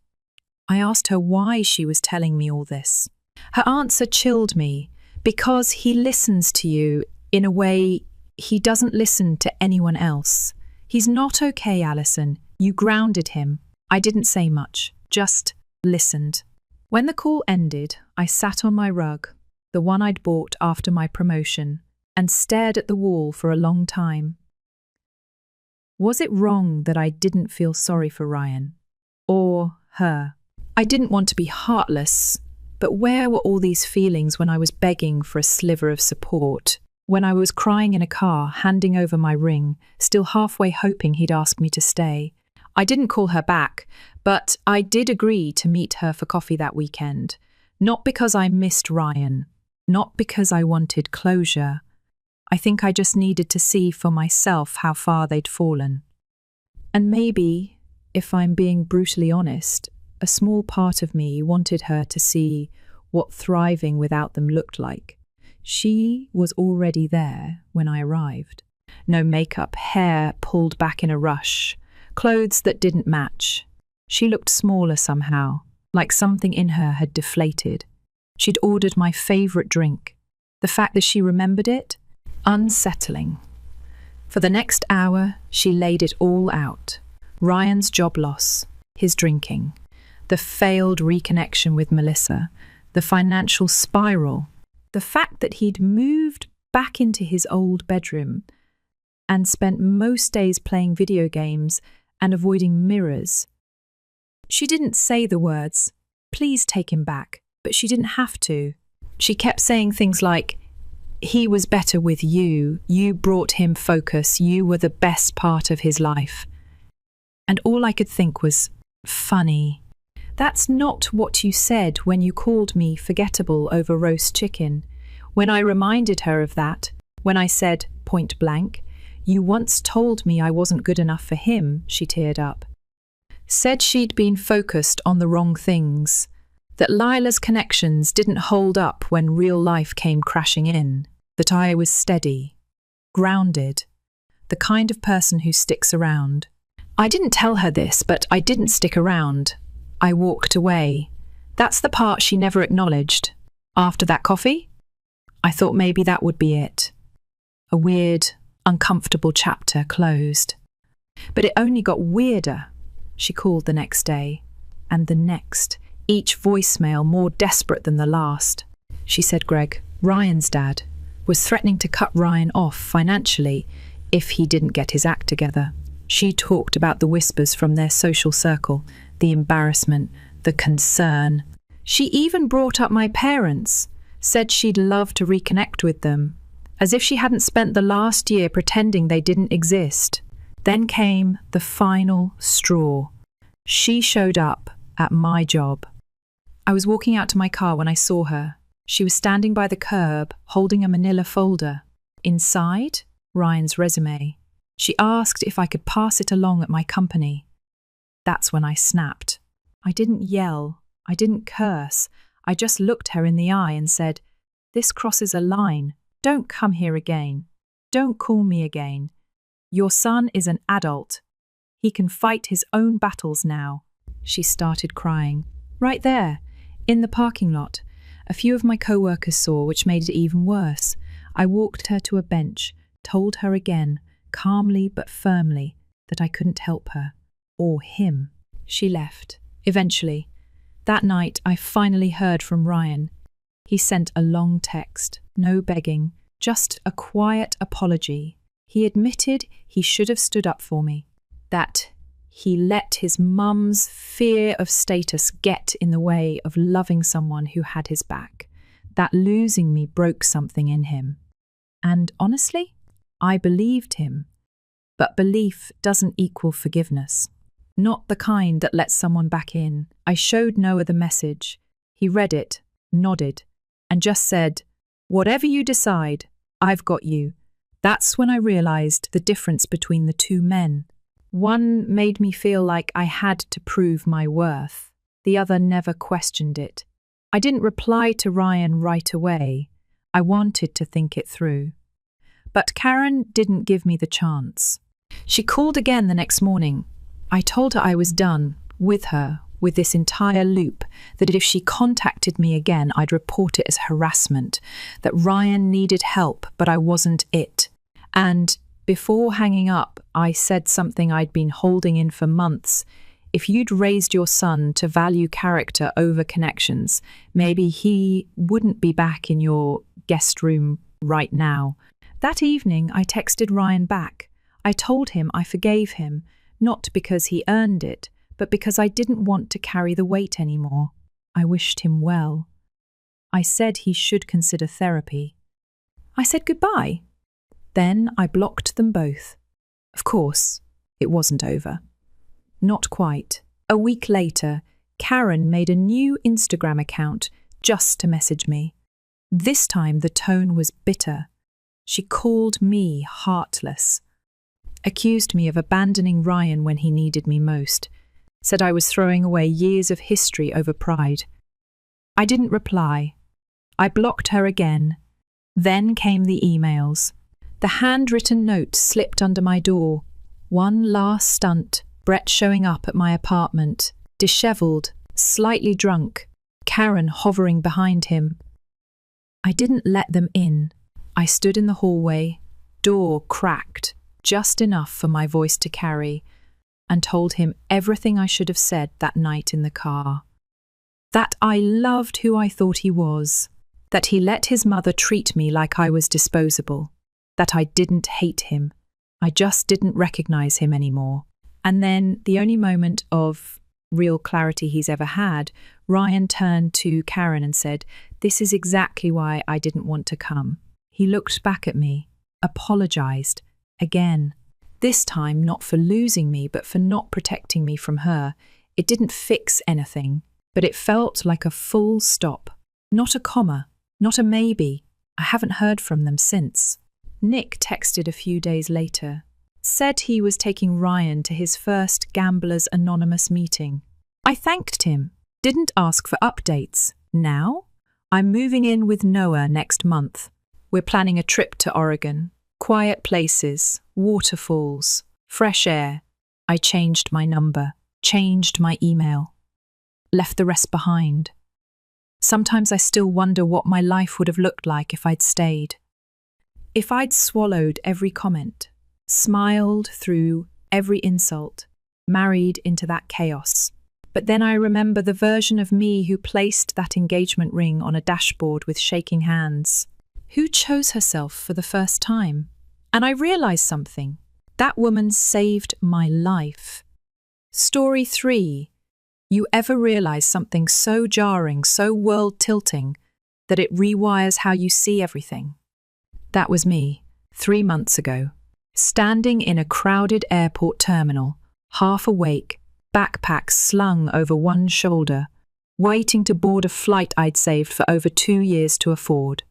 I asked her why she was telling me all this. Her answer chilled me. Because he listens to you in a way he doesn't listen to anyone else. He's not okay, Alison. You grounded him. I didn't say much, just listened. When the call ended, I sat on my rug, the one I'd bought after my promotion, and stared at the wall for a long time. Was it wrong that I didn't feel sorry for Ryan? Or her? I didn't want to be heartless, but where were all these feelings when I was begging for a sliver of support? When I was crying in a car, handing over my ring, still halfway hoping he'd ask me to stay. I didn't call her back, but I did agree to meet her for coffee that weekend. Not because I missed Ryan, not because I wanted closure. I think I just needed to see for myself how far they'd fallen. And maybe, if I'm being brutally honest, a small part of me wanted her to see what thriving without them looked like. She was already there when I arrived. No makeup, hair pulled back in a rush, clothes that didn't match. She looked smaller somehow, like something in her had deflated. She'd ordered my favourite drink. The fact that she remembered it? Unsettling. For the next hour, she laid it all out. Ryan's job loss, his drinking, the failed reconnection with Melissa, the financial spiral, the fact that he'd moved back into his old bedroom and spent most days playing video games and avoiding mirrors. She didn't say the words, "Please take him back," but she didn't have to. She kept saying things like, "He was better with you. You brought him focus. You were the best part of his life." And all I could think was, funny. That's not what you said when you called me forgettable over roast chicken. When I reminded her of that, when I said, point blank, You once told me I wasn't good enough for him, she teared up. Said she'd been focused on the wrong things, that Lila's connections didn't hold up when real life came crashing in, that I was steady, grounded, the kind of person who sticks around. I didn't tell her this, but I didn't stick around. I walked away. That's the part she never acknowledged. After that coffee, I thought maybe that would be it. A weird, uncomfortable chapter closed. But it only got weirder. She called the next day, and the next, each voicemail more desperate than the last. She said Greg, Ryan's dad, was threatening to cut Ryan off financially if he didn't get his act together. She talked about the whispers from their social circle, the embarrassment, the concern. She even brought up my parents, said she'd love to reconnect with them, as if she hadn't spent the last year pretending they didn't exist. Then came the final straw. She showed up at my job. I was walking out to my car when I saw her. She was standing by the curb, holding a manila folder. Inside, Ryan's resume. She asked if I could pass it along at my company. That's when I snapped. I didn't yell. I didn't curse. I just looked her in the eye and said, "This crosses a line. Don't come here again. Don't call me again. Your son is an adult. He can fight his own battles now." She started crying. Right there, in the parking lot. A few of my co-workers saw, which made it even worse. I walked her to a bench, told her again, calmly but firmly, that I couldn't help her. Or him. She left. Eventually. That night, I finally heard from Ryan. He sent a long text. No begging. Just a quiet apology. He admitted he should have stood up for me. That he let his mum's fear of status get in the way of loving someone who had his back. That losing me broke something in him. And honestly, I believed him. But belief doesn't equal forgiveness. Not the kind that lets someone back in. I showed Noah the message. He read it, nodded, and just said, "Whatever you decide, I've got you." That's when I realized the difference between the two men. One made me feel like I had to prove my worth. The other never questioned it. I didn't reply to Ryan right away. I wanted to think it through. But Karen didn't give me the chance. She called again the next morning. I told her I was done with her, with this entire loop, that if she contacted me again, I'd report it as harassment, that Ryan needed help, but I wasn't it. And before hanging up, I said something I'd been holding in for months. If you'd raised your son to value character over connections, maybe he wouldn't be back in your guest room right now. That evening, I texted Ryan back. I told him I forgave him, not because he earned it, but because I didn't want to carry the weight anymore. I wished him well. I said he should consider therapy. I said goodbye. Then I blocked them both. Of course, it wasn't over. Not quite. A week later, Karen made a new Instagram account just to message me. This time the tone was bitter. She called me heartless. Accused me of abandoning Ryan when he needed me most. Said I was throwing away years of history over pride. I didn't reply. I blocked her again. Then came the emails. The handwritten note slipped under my door. One last stunt. Brett showing up at my apartment, dishevelled, slightly drunk, Karen hovering behind him. I didn't let them in. I stood in the hallway, door cracked, just enough for my voice to carry, and told him everything I should have said that night in the car. That I loved who I thought he was, that he let his mother treat me like I was disposable, that I didn't hate him, I just didn't recognise him anymore. And then, the only moment of real clarity he's ever had, Ryan turned to Karen and said, "This is exactly why I didn't want to come." He looked back at me, apologised, again. This time not for losing me, but for not protecting me from her. It didn't fix anything, but it felt like a full stop. Not a comma, not a maybe. I haven't heard from them since. Nick texted a few days later, said he was taking Ryan to his first Gamblers Anonymous meeting. I thanked him, didn't ask for updates. Now, I'm moving in with Noah next month. We're planning a trip to Oregon. Quiet places, waterfalls, fresh air. I changed my number, changed my email, left the rest behind. Sometimes I still wonder what my life would have looked like if I'd stayed. If I'd swallowed every comment, smiled through every insult, married into that chaos. But then I remember the version of me who placed that engagement ring on a dashboard with shaking hands, who chose herself for the first time. And I realized something. That woman saved my life. Story 3. You ever realize something so jarring, so world-tilting, that it rewires how you see everything? That was me, 3 months ago, standing in a crowded airport terminal, half awake, backpack slung over one shoulder, waiting to board a flight I'd saved for over 2 years to afford.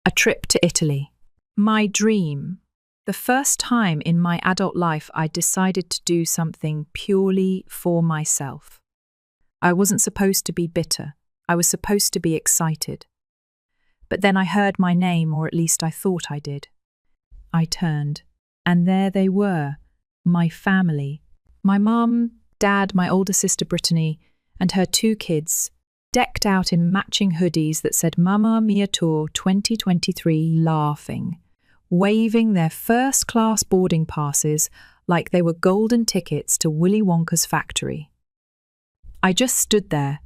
A trip to Italy. My dream. The first time in my adult life I decided to do something purely for myself. I wasn't supposed to be bitter. I was supposed to be excited. But then I heard my name, or at least I thought I did. I turned, and there they were, my family. My mum, dad, my older sister Brittany, and her 2 kids, decked out in matching hoodies that said Mamma Mia Tour 2023, laughing, waving their first-class boarding passes like they were golden tickets to Willy Wonka's factory. I just stood there,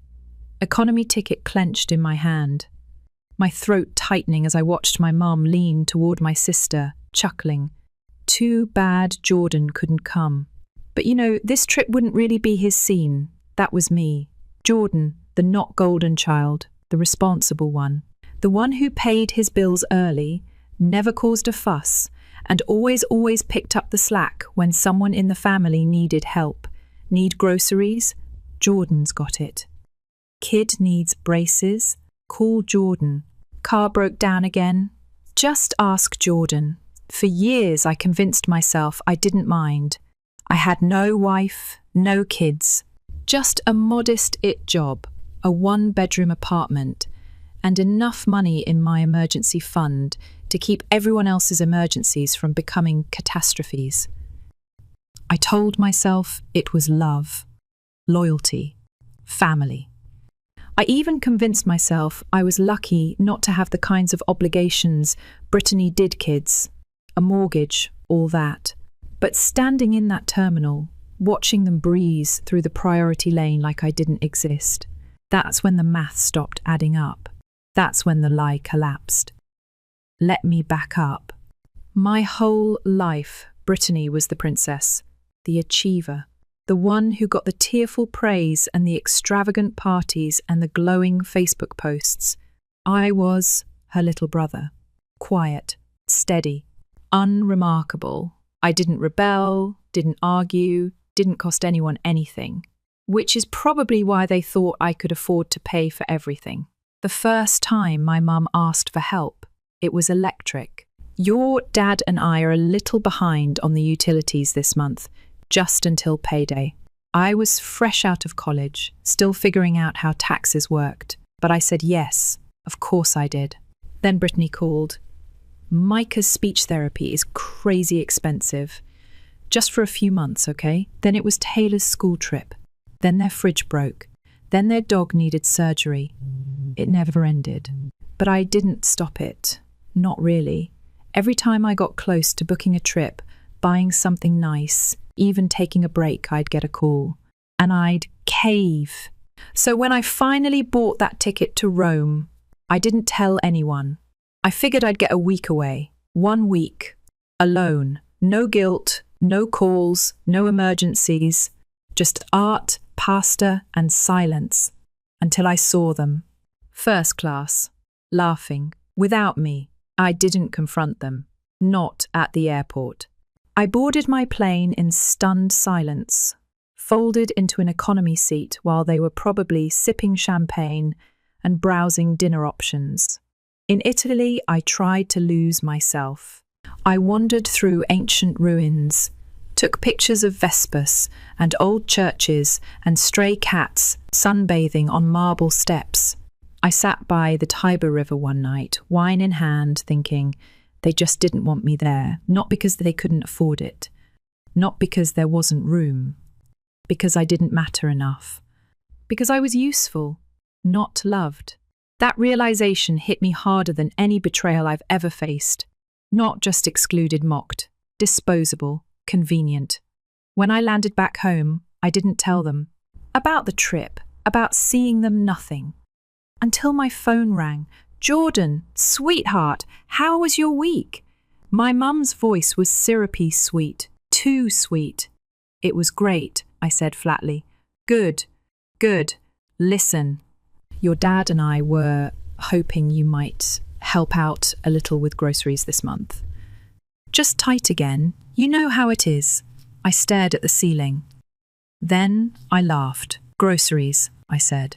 economy ticket clenched in my hand, my throat tightening as I watched my mum lean toward my sister, chuckling. Too bad Jordan couldn't come. But this trip wouldn't really be his scene. That was me. Jordan, the not golden child, the responsible one. The one who paid his bills early, never caused a fuss, and always picked up the slack when someone in the family needed help. Need groceries? Jordan's got it. Kid needs braces? Call Jordan. Car broke down again? Just ask Jordan. For years I convinced myself I didn't mind. I had no wife, no kids, just a modest job, a 1-bedroom apartment, and enough money in my emergency fund to keep everyone else's emergencies from becoming catastrophes. I told myself it was love, loyalty, family. I even convinced myself I was lucky not to have the kinds of obligations Brittany did kids, a mortgage, all that. But standing in that terminal, watching them breeze through the priority lane like I didn't exist, that's when the math stopped adding up. That's when the lie collapsed. Let me back up. My whole life, Brittany was the princess, the achiever, the one who got the tearful praise and the extravagant parties and the glowing Facebook posts. I was her little brother, quiet, steady, unremarkable. I didn't rebel, didn't argue, didn't cost anyone anything, which is probably why they thought I could afford to pay for everything. The first time my mum asked for help, it was electric. Your dad and I are a little behind on the utilities this month, just until payday. I was fresh out of college, still figuring out how taxes worked, but I said yes, of course I did. Then Brittany called. Micah's speech therapy is crazy expensive. Just for a few months, okay? Then it was Taylor's school trip. Then their fridge broke. Then their dog needed surgery. It never ended. But I didn't stop it. Not really. Every time I got close to booking a trip, buying something nice, even taking a break, I'd get a call. And I'd cave. So when I finally bought that ticket to Rome, I didn't tell anyone. I figured I'd get a week away. 1 week. Alone. No guilt, no calls, no emergencies. Just art, pasta, and silence. Until I saw them. First class. Laughing. Without me. I didn't confront them. Not at the airport. I boarded my plane in stunned silence. Folded into an economy seat while they were probably sipping champagne and browsing dinner options. In Italy, I tried to lose myself. I wandered through ancient ruins, took pictures of Vespers and old churches and stray cats sunbathing on marble steps. I sat by the Tiber River one night, wine in hand, thinking they just didn't want me there, not because they couldn't afford it, not because there wasn't room, because I didn't matter enough, because I was useful, not loved. That realization hit me harder than any betrayal I've ever faced. Not just excluded, mocked, disposable, convenient. When I landed back home, I didn't tell them about the trip, about seeing them, nothing. Until my phone rang. "Jordan, sweetheart, how was your week?" My mum's voice was syrupy sweet, too sweet. "It was great," I said flatly. Good. Listen, your dad and I were hoping you might help out a little with groceries this month." Just tight again. You know how it is. I stared at the ceiling. Then I laughed. "Groceries," I said.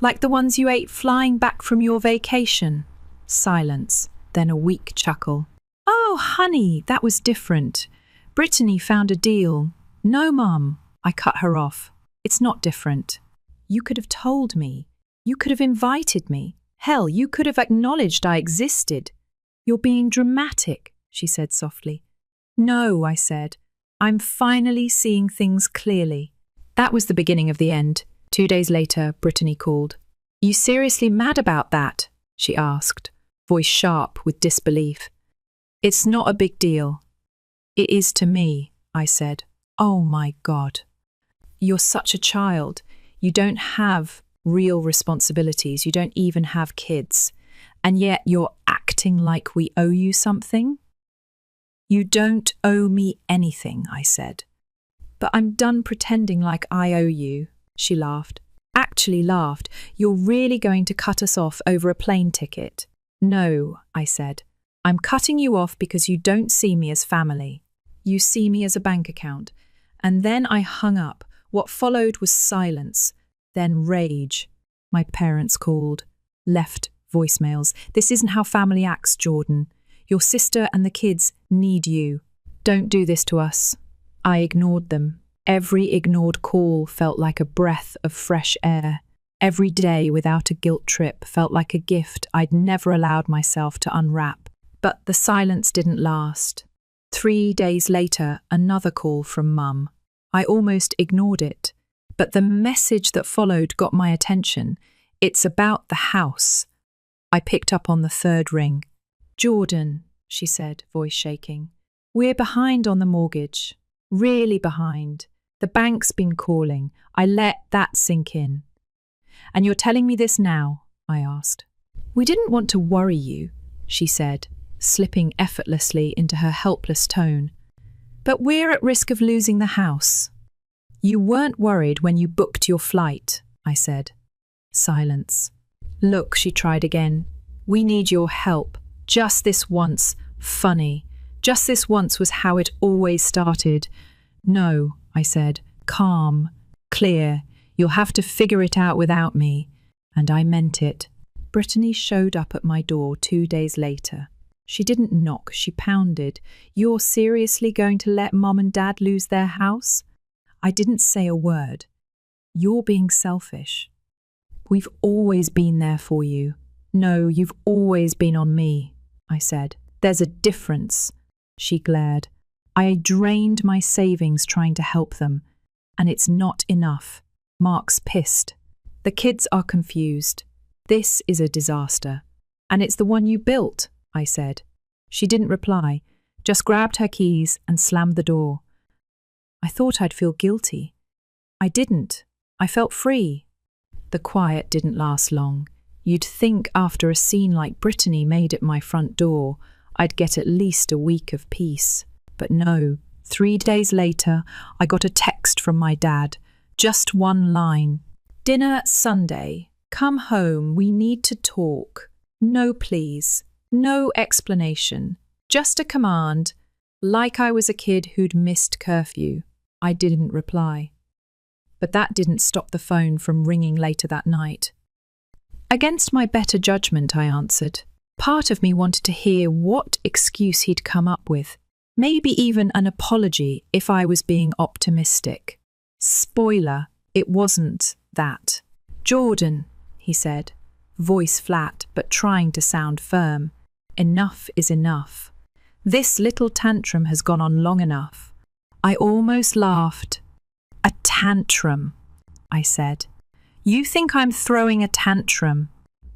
"Like the ones you ate flying back from your vacation?" Silence, then a weak chuckle. "Oh, honey, that was different. Brittany found a deal." "No, Mum," I cut her off. "It's not different. You could have told me. You could have invited me. Hell, you could have acknowledged I existed." "You're being dramatic," she said softly. "No," I said. "I'm finally seeing things clearly." That was the beginning of the end. 2 days later, Brittany called. "You seriously mad about that?" she asked, voice sharp with disbelief. "It's not a big deal." "It is to me," I said. "Oh my God. You're such a child. You don't have real responsibilities. You don't even have kids. And yet you're acting like we owe you something?" "You don't owe me anything," I said. "But I'm done pretending like I owe you." She laughed. Actually laughed. "You're really going to cut us off over a plane ticket?" "No," I said. "I'm cutting you off because you don't see me as family. You see me as a bank account." And then I hung up. What followed was silence, then rage. My parents called, left voicemails. "This isn't how family acts, Jordan. Your sister and the kids need you. Don't do this to us." I ignored them. Every ignored call felt like a breath of fresh air. Every day without a guilt trip felt like a gift I'd never allowed myself to unwrap. But the silence didn't last. 3 days later, another call from Mum. I almost ignored it, but the message that followed got my attention. "It's about the house." I picked up on the third ring. "Jordan," she said, voice shaking, "we're behind on the mortgage. Really behind. The bank's been calling. I let that sink in." "And you're telling me this now?" I asked. "We didn't want to worry you," she said, slipping effortlessly into her helpless tone. "But we're at risk of losing the house." "You weren't worried when you booked your flight," I said. Silence. "Look," she tried again. "We need your help. Just this once. Funny. Just this once was how it always started." "No," I said. Calm. Clear. "You'll have to figure it out without me." And I meant it. Brittany showed up at my door 2 days later. She didn't knock, she pounded. "You're seriously going to let Mom and Dad lose their house?" I didn't say a word. "You're being selfish. We've always been there for you." "No, you've always been on me," I said. "There's a difference." She glared. "I drained my savings trying to help them, and it's not enough." Mark's pissed. "The kids are confused. This is a disaster. And it's the one you built," I said. She didn't reply, just grabbed her keys and slammed the door. I thought I'd feel guilty. I didn't. I felt free. The quiet didn't last long. You'd think after a scene like Brittany made at my front door, I'd get at least a week of peace. But no, 3 days later, I got a text from my dad. Just one line. "Dinner Sunday. Come home, we need to talk. No please. No explanation. Just a command. Like I was a kid who'd missed curfew." I didn't reply. But that didn't stop the phone from ringing later that night. Against my better judgment, I answered. Part of me wanted to hear what excuse he'd come up with, maybe even an apology if I was being optimistic. Spoiler, it wasn't that. "Jordan," he said, voice flat but trying to sound firm, "enough is enough. This little tantrum has gone on long enough." I almost laughed. "A tantrum," I said. "You think I'm throwing a tantrum?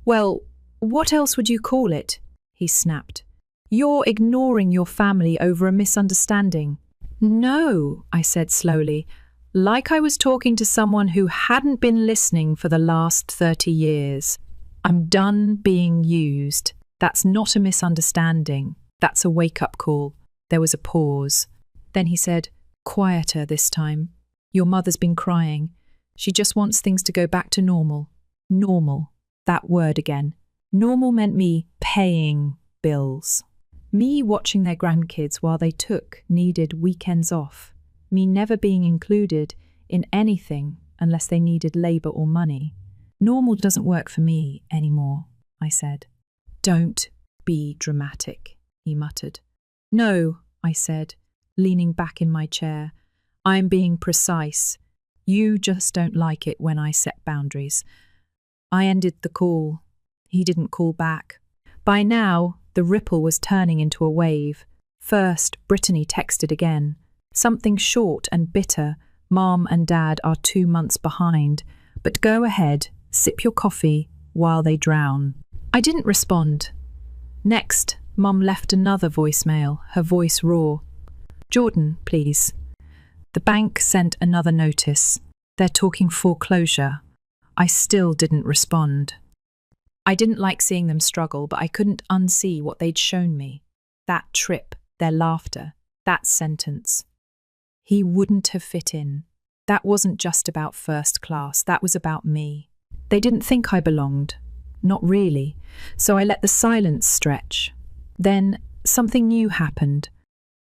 Well, what else would you call it?" he snapped. "You're ignoring your family over a misunderstanding." "No," I said slowly, like I was talking to someone who hadn't been listening for the last 30 years. "I'm done being used. That's not a misunderstanding. That's a wake-up call." There was a pause. Then he said, quieter this time, "Your mother's been crying. She just wants things to go back to normal." Normal. That word again. Normal meant me paying bills. Me watching their grandkids while they took needed weekends off. Me never being included in anything unless they needed labour or money. "Normal doesn't work for me anymore," I said. "Don't be dramatic," he muttered. "No," I said, leaning back in my chair. "I'm being precise. You just don't like it when I set boundaries." I ended the call. He didn't call back. By now, the ripple was turning into a wave. First, Brittany texted again. Something short and bitter. "Mom and Dad are 2 months behind, but go ahead, sip your coffee while they drown." I didn't respond. Next, Mum left another voicemail, her voice raw. "Jordan, please." The bank sent another notice. "They're talking foreclosure." I still didn't respond. I didn't like seeing them struggle, but I couldn't unsee what they'd shown me. That trip, their laughter, that sentence. He wouldn't have fit in. That wasn't just about first class, that was about me. They didn't think I belonged. Not really. So I let the silence stretch. Then something new happened.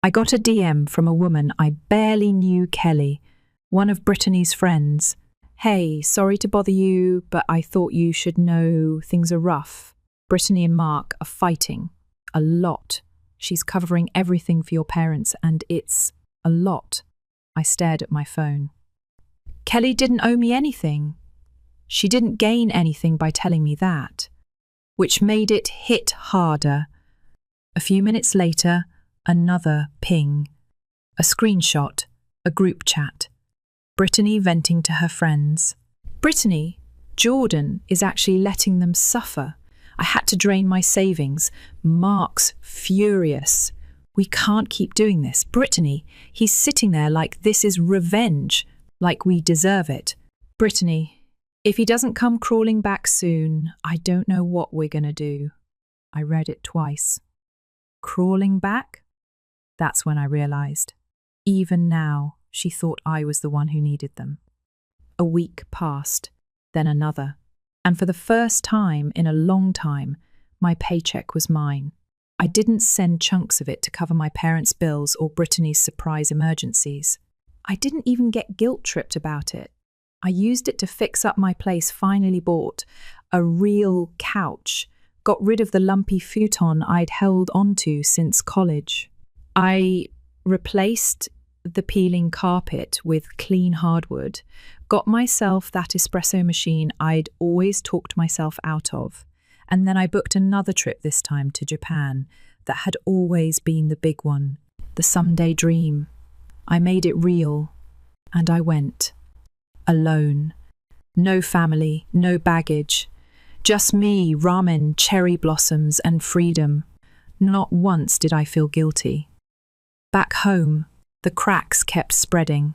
I got a DM from a woman I barely knew, Kelly, one of Brittany's friends. "Hey, sorry to bother you, but I thought you should know things are rough. Brittany and Mark are fighting. A lot. She's covering everything for your parents, and it's a lot." I stared at my phone. Kelly didn't owe me anything. She didn't gain anything by telling me that, which made it hit harder. A few minutes later, another ping. A screenshot, a group chat. Brittany venting to her friends. "Brittany, Jordan is actually letting them suffer. I had to drain my savings. Mark's furious. We can't keep doing this. Brittany, he's sitting there like this is revenge, like we deserve it. Brittany, if he doesn't come crawling back soon, I don't know what we're going to do." I read it twice. Crawling back? That's when I realised. Even now, she thought I was the one who needed them. A week passed, then another. And for the first time in a long time, my paycheck was mine. I didn't send chunks of it to cover my parents' bills or Brittany's surprise emergencies. I didn't even get guilt-tripped about it. I used it to fix up my place finally bought, a real couch, got rid of the lumpy futon I'd held onto since college. I replaced the peeling carpet with clean hardwood, got myself that espresso machine I'd always talked myself out of, and then I booked another trip this time to Japan that had always been the big one, the someday dream. I made it real, and I went. Alone. No family, no baggage. Just me, ramen, cherry blossoms, and freedom. Not once did I feel guilty. Back home, the cracks kept spreading.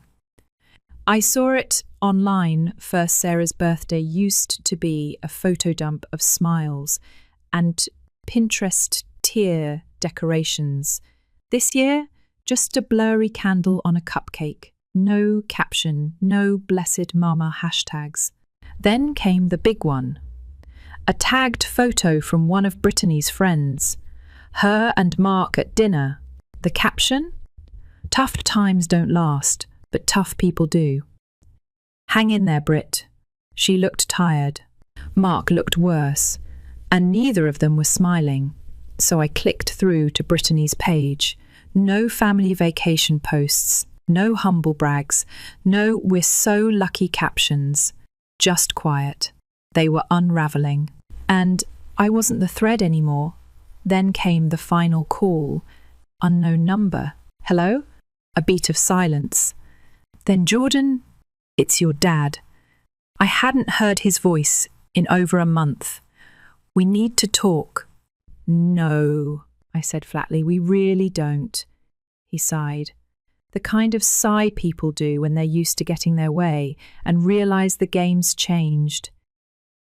I saw it online. First Sarah's birthday used to be a photo dump of smiles and Pinterest tear decorations. This year, just a blurry candle on a cupcake. No caption, no blessed mama hashtags. Then came the big one. A tagged photo from one of Brittany's friends. Her and Mark at dinner. The caption? "Tough times don't last, but tough people do." Hang in there, Brit. She looked tired. Mark looked worse. and neither of them were smiling. So I clicked through to Brittany's page. No family vacation posts, no humble brags, no "we're so lucky" captions. Just quiet. They were unraveling. And I wasn't the thread anymore. Then came the final call. Unknown number. Hello? A beat of silence. Then, Jordan, it's your dad. I hadn't heard his voice in over a month. We need to talk. No, I said flatly, we really don't. He sighed. The kind of sigh people do when they're used to getting their way and realise the game's changed.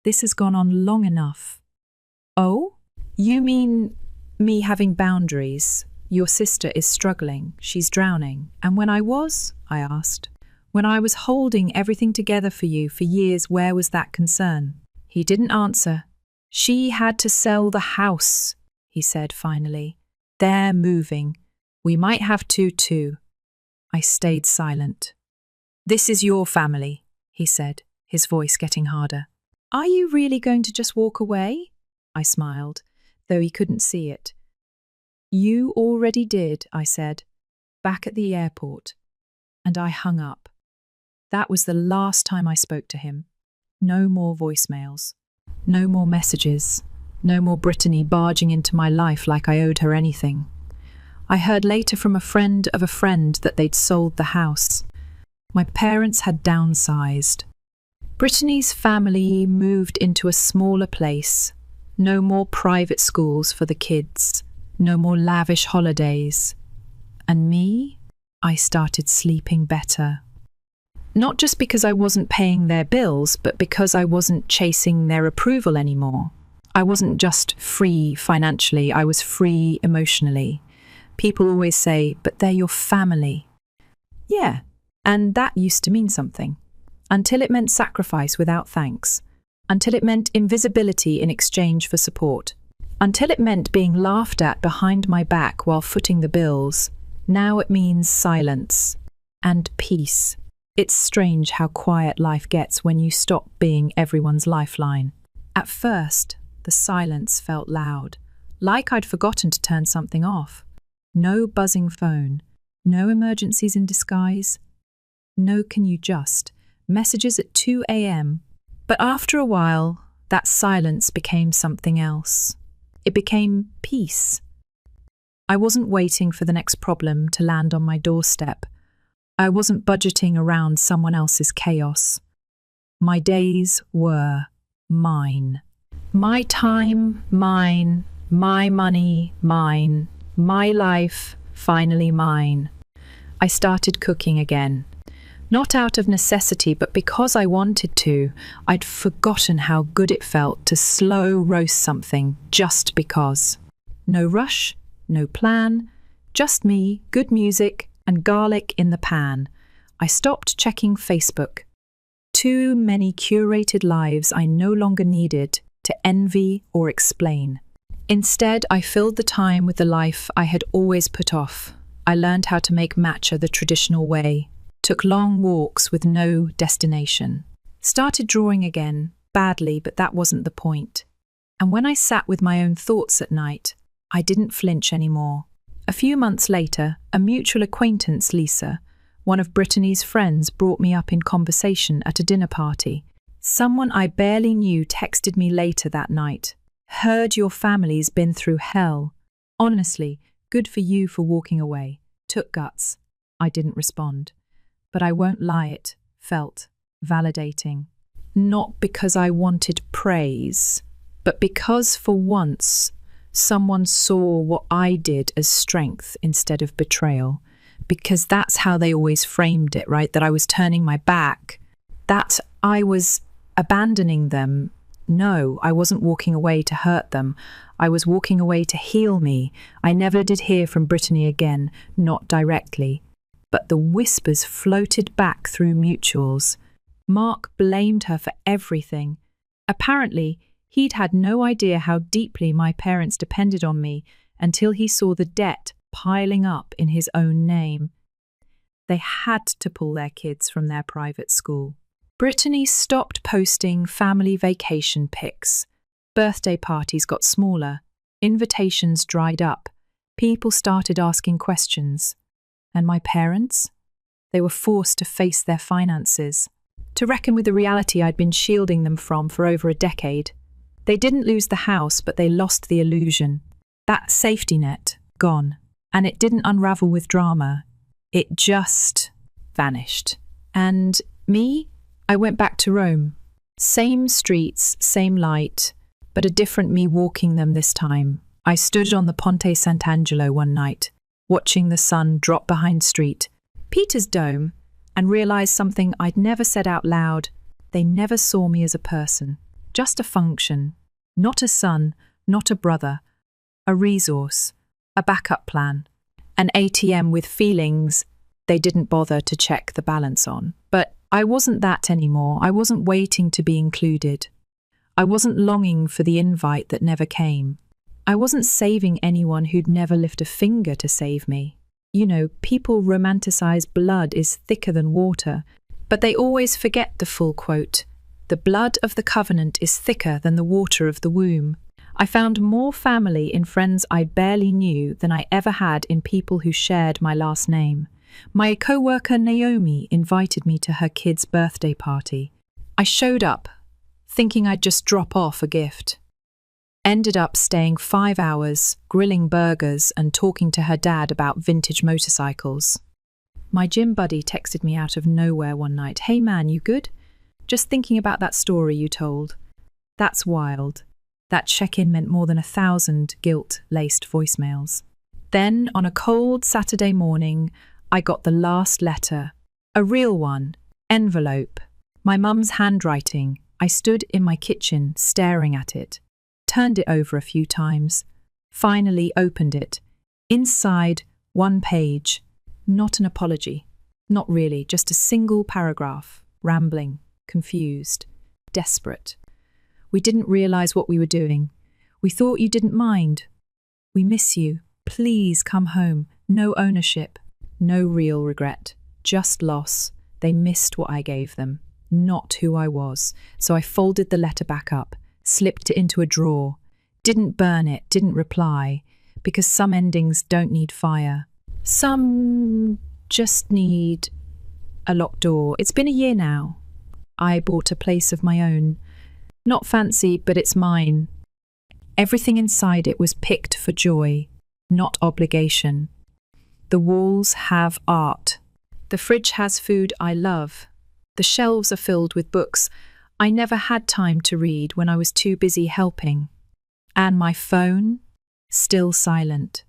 This has gone on long enough. Oh? You mean me having boundaries? Your sister is struggling. She's drowning. And when I was? I asked. When I was holding everything together for you for years, where was that concern? He didn't answer. She had to sell the house, he said finally. They're moving. We might have to too. I stayed silent. This is your family, he said, his voice getting harder. Are you really going to just walk away? I smiled, though he couldn't see it. You already did, I said, back at the airport. And I hung up. That was the last time I spoke to him. No more voicemails. No more messages. No more Brittany barging into my life like I owed her anything. I heard later from a friend of a friend that they'd sold the house. My parents had downsized. Brittany's family moved into a smaller place. No more private schools for the kids. No more lavish holidays. And me? I started sleeping better. Not just because I wasn't paying their bills, but because I wasn't chasing their approval anymore. I wasn't just free financially, I was free emotionally. People always say, but they're your family. Yeah, and that used to mean something. Until it meant sacrifice without thanks. Until it meant invisibility in exchange for support. Until it meant being laughed at behind my back while footing the bills. Now it means silence and peace. It's strange how quiet life gets when you stop being everyone's lifeline. At first, the silence felt loud, like I'd forgotten to turn something off. No buzzing phone, no emergencies in disguise, no can you just, messages at 2 a.m. But after a while, that silence became something else. It became peace. I wasn't waiting for the next problem to land on my doorstep. I wasn't budgeting around someone else's chaos. My days were mine. My time, mine. My money, mine. My life, finally mine. I started cooking again. Not out of necessity, but because I wanted to. I'd forgotten how good it felt to slow roast something just because. No rush, no plan, just me, good music, and garlic in the pan. I stopped checking Facebook. Too many curated lives I no longer needed to envy or explain. Instead, I filled the time with the life I had always put off. I learned how to make matcha the traditional way, took long walks with no destination, started drawing again, badly, but that wasn't the point. And when I sat with my own thoughts at night, I didn't flinch anymore. A few months later, a mutual acquaintance, Lisa, one of Brittany's friends, brought me up in conversation at a dinner party. Someone I barely knew texted me later that night. Heard your family's been through hell. Honestly, good for you for walking away. Took guts. I didn't respond. But I won't lie, it felt validating. Not because I wanted praise, but because for once, someone saw what I did as strength instead of betrayal. Because that's how they always framed it, right? That I was turning my back, that I was abandoning them. No, I wasn't walking away to hurt them. I was walking away to heal me. I never did hear from Brittany again, not directly. But the whispers floated back through mutuals. Mark blamed her for everything. Apparently, he'd had no idea how deeply my parents depended on me until he saw the debt piling up in his own name. They had to pull their kids from their private school. Brittany stopped posting family vacation pics, Birthday parties got smaller, invitations dried up, people started asking questions. And my parents? They were forced to face their finances, to reckon with the reality I'd been shielding them from for over a decade. They didn't lose the house, but they lost the illusion. That safety net, gone. And it didn't unravel with drama. It just vanished. And me? I went back to Rome. Same streets, same light, but a different me walking them this time. I stood on the Ponte Sant'Angelo one night, watching the sun drop behind street, Peter's Dome, and realised something I'd never said out loud. They never saw me as a person, just a function, not a son, not a brother, a resource, a backup plan, an ATM with feelings they didn't bother to check the balance on. But I wasn't that anymore. I wasn't waiting to be included. I wasn't longing for the invite that never came. I wasn't saving anyone who'd never lift a finger to save me. You know, people romanticize blood is thicker than water, but they always forget the full quote. The blood of the covenant is thicker than the water of the womb. I found more family in friends I barely knew than I ever had in people who shared my last name. My co-worker Naomi invited me to her kid's birthday party. I showed up, thinking I'd just drop off a gift. Ended up staying 5 hours, grilling burgers and talking to her dad about vintage motorcycles. My gym buddy texted me out of nowhere one night. "Hey man, you good? Just thinking about that story you told." That's wild. That check-in meant more than 1,000 guilt-laced voicemails. Then, on a cold Saturday morning, I got the last letter. A real one. Envelope. My mum's handwriting. I stood in my kitchen, staring at it. Turned it over a few times. Finally opened it. Inside, one page. Not an apology. Not really, just a single paragraph. Rambling, confused, desperate. "We didn't realise what we were doing. We thought you didn't mind. We miss you. Please come home. No ownership. No real regret. Just loss. They missed what I gave them, not who I was. So I folded the letter back up, slipped it into a drawer. Didn't burn it, didn't reply, because some endings don't need fire. Some just need a locked door. It's been a year now. I bought a place of my own. Not fancy, but it's mine. Everything inside it was picked for joy, not obligation. The walls have art. The fridge has food I love. The shelves are filled with books I never had time to read when I was too busy helping. And my phone? Still silent.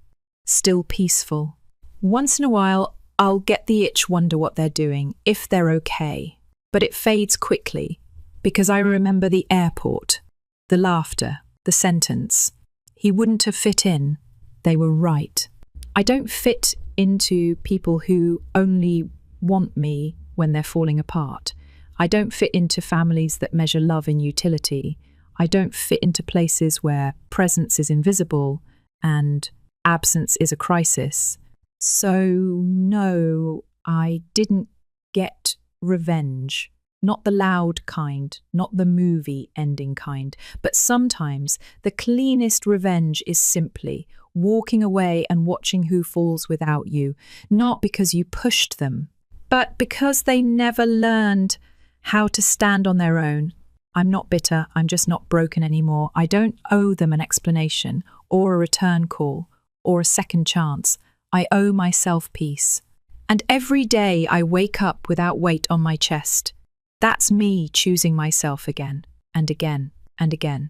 Still peaceful. Once in a while, I'll get the itch, wonder what they're doing, if they're okay. But it fades quickly, because I remember the airport, the laughter, the sentence. He wouldn't have fit in. They were right. I don't fit into people who only want me when they're falling apart. I don't fit into families that measure love in utility. I don't fit into places where presence is invisible and absence is a crisis. So no, I didn't get revenge. Not the loud kind, not the movie ending kind, but sometimes the cleanest revenge is simply walking away and watching who falls without you, not because you pushed them, but because they never learned how to stand on their own. I'm not bitter, I'm just not broken anymore. I don't owe them an explanation or a return call or a second chance. I owe myself peace. And every day I wake up without weight on my chest. That's me choosing myself again and again and again.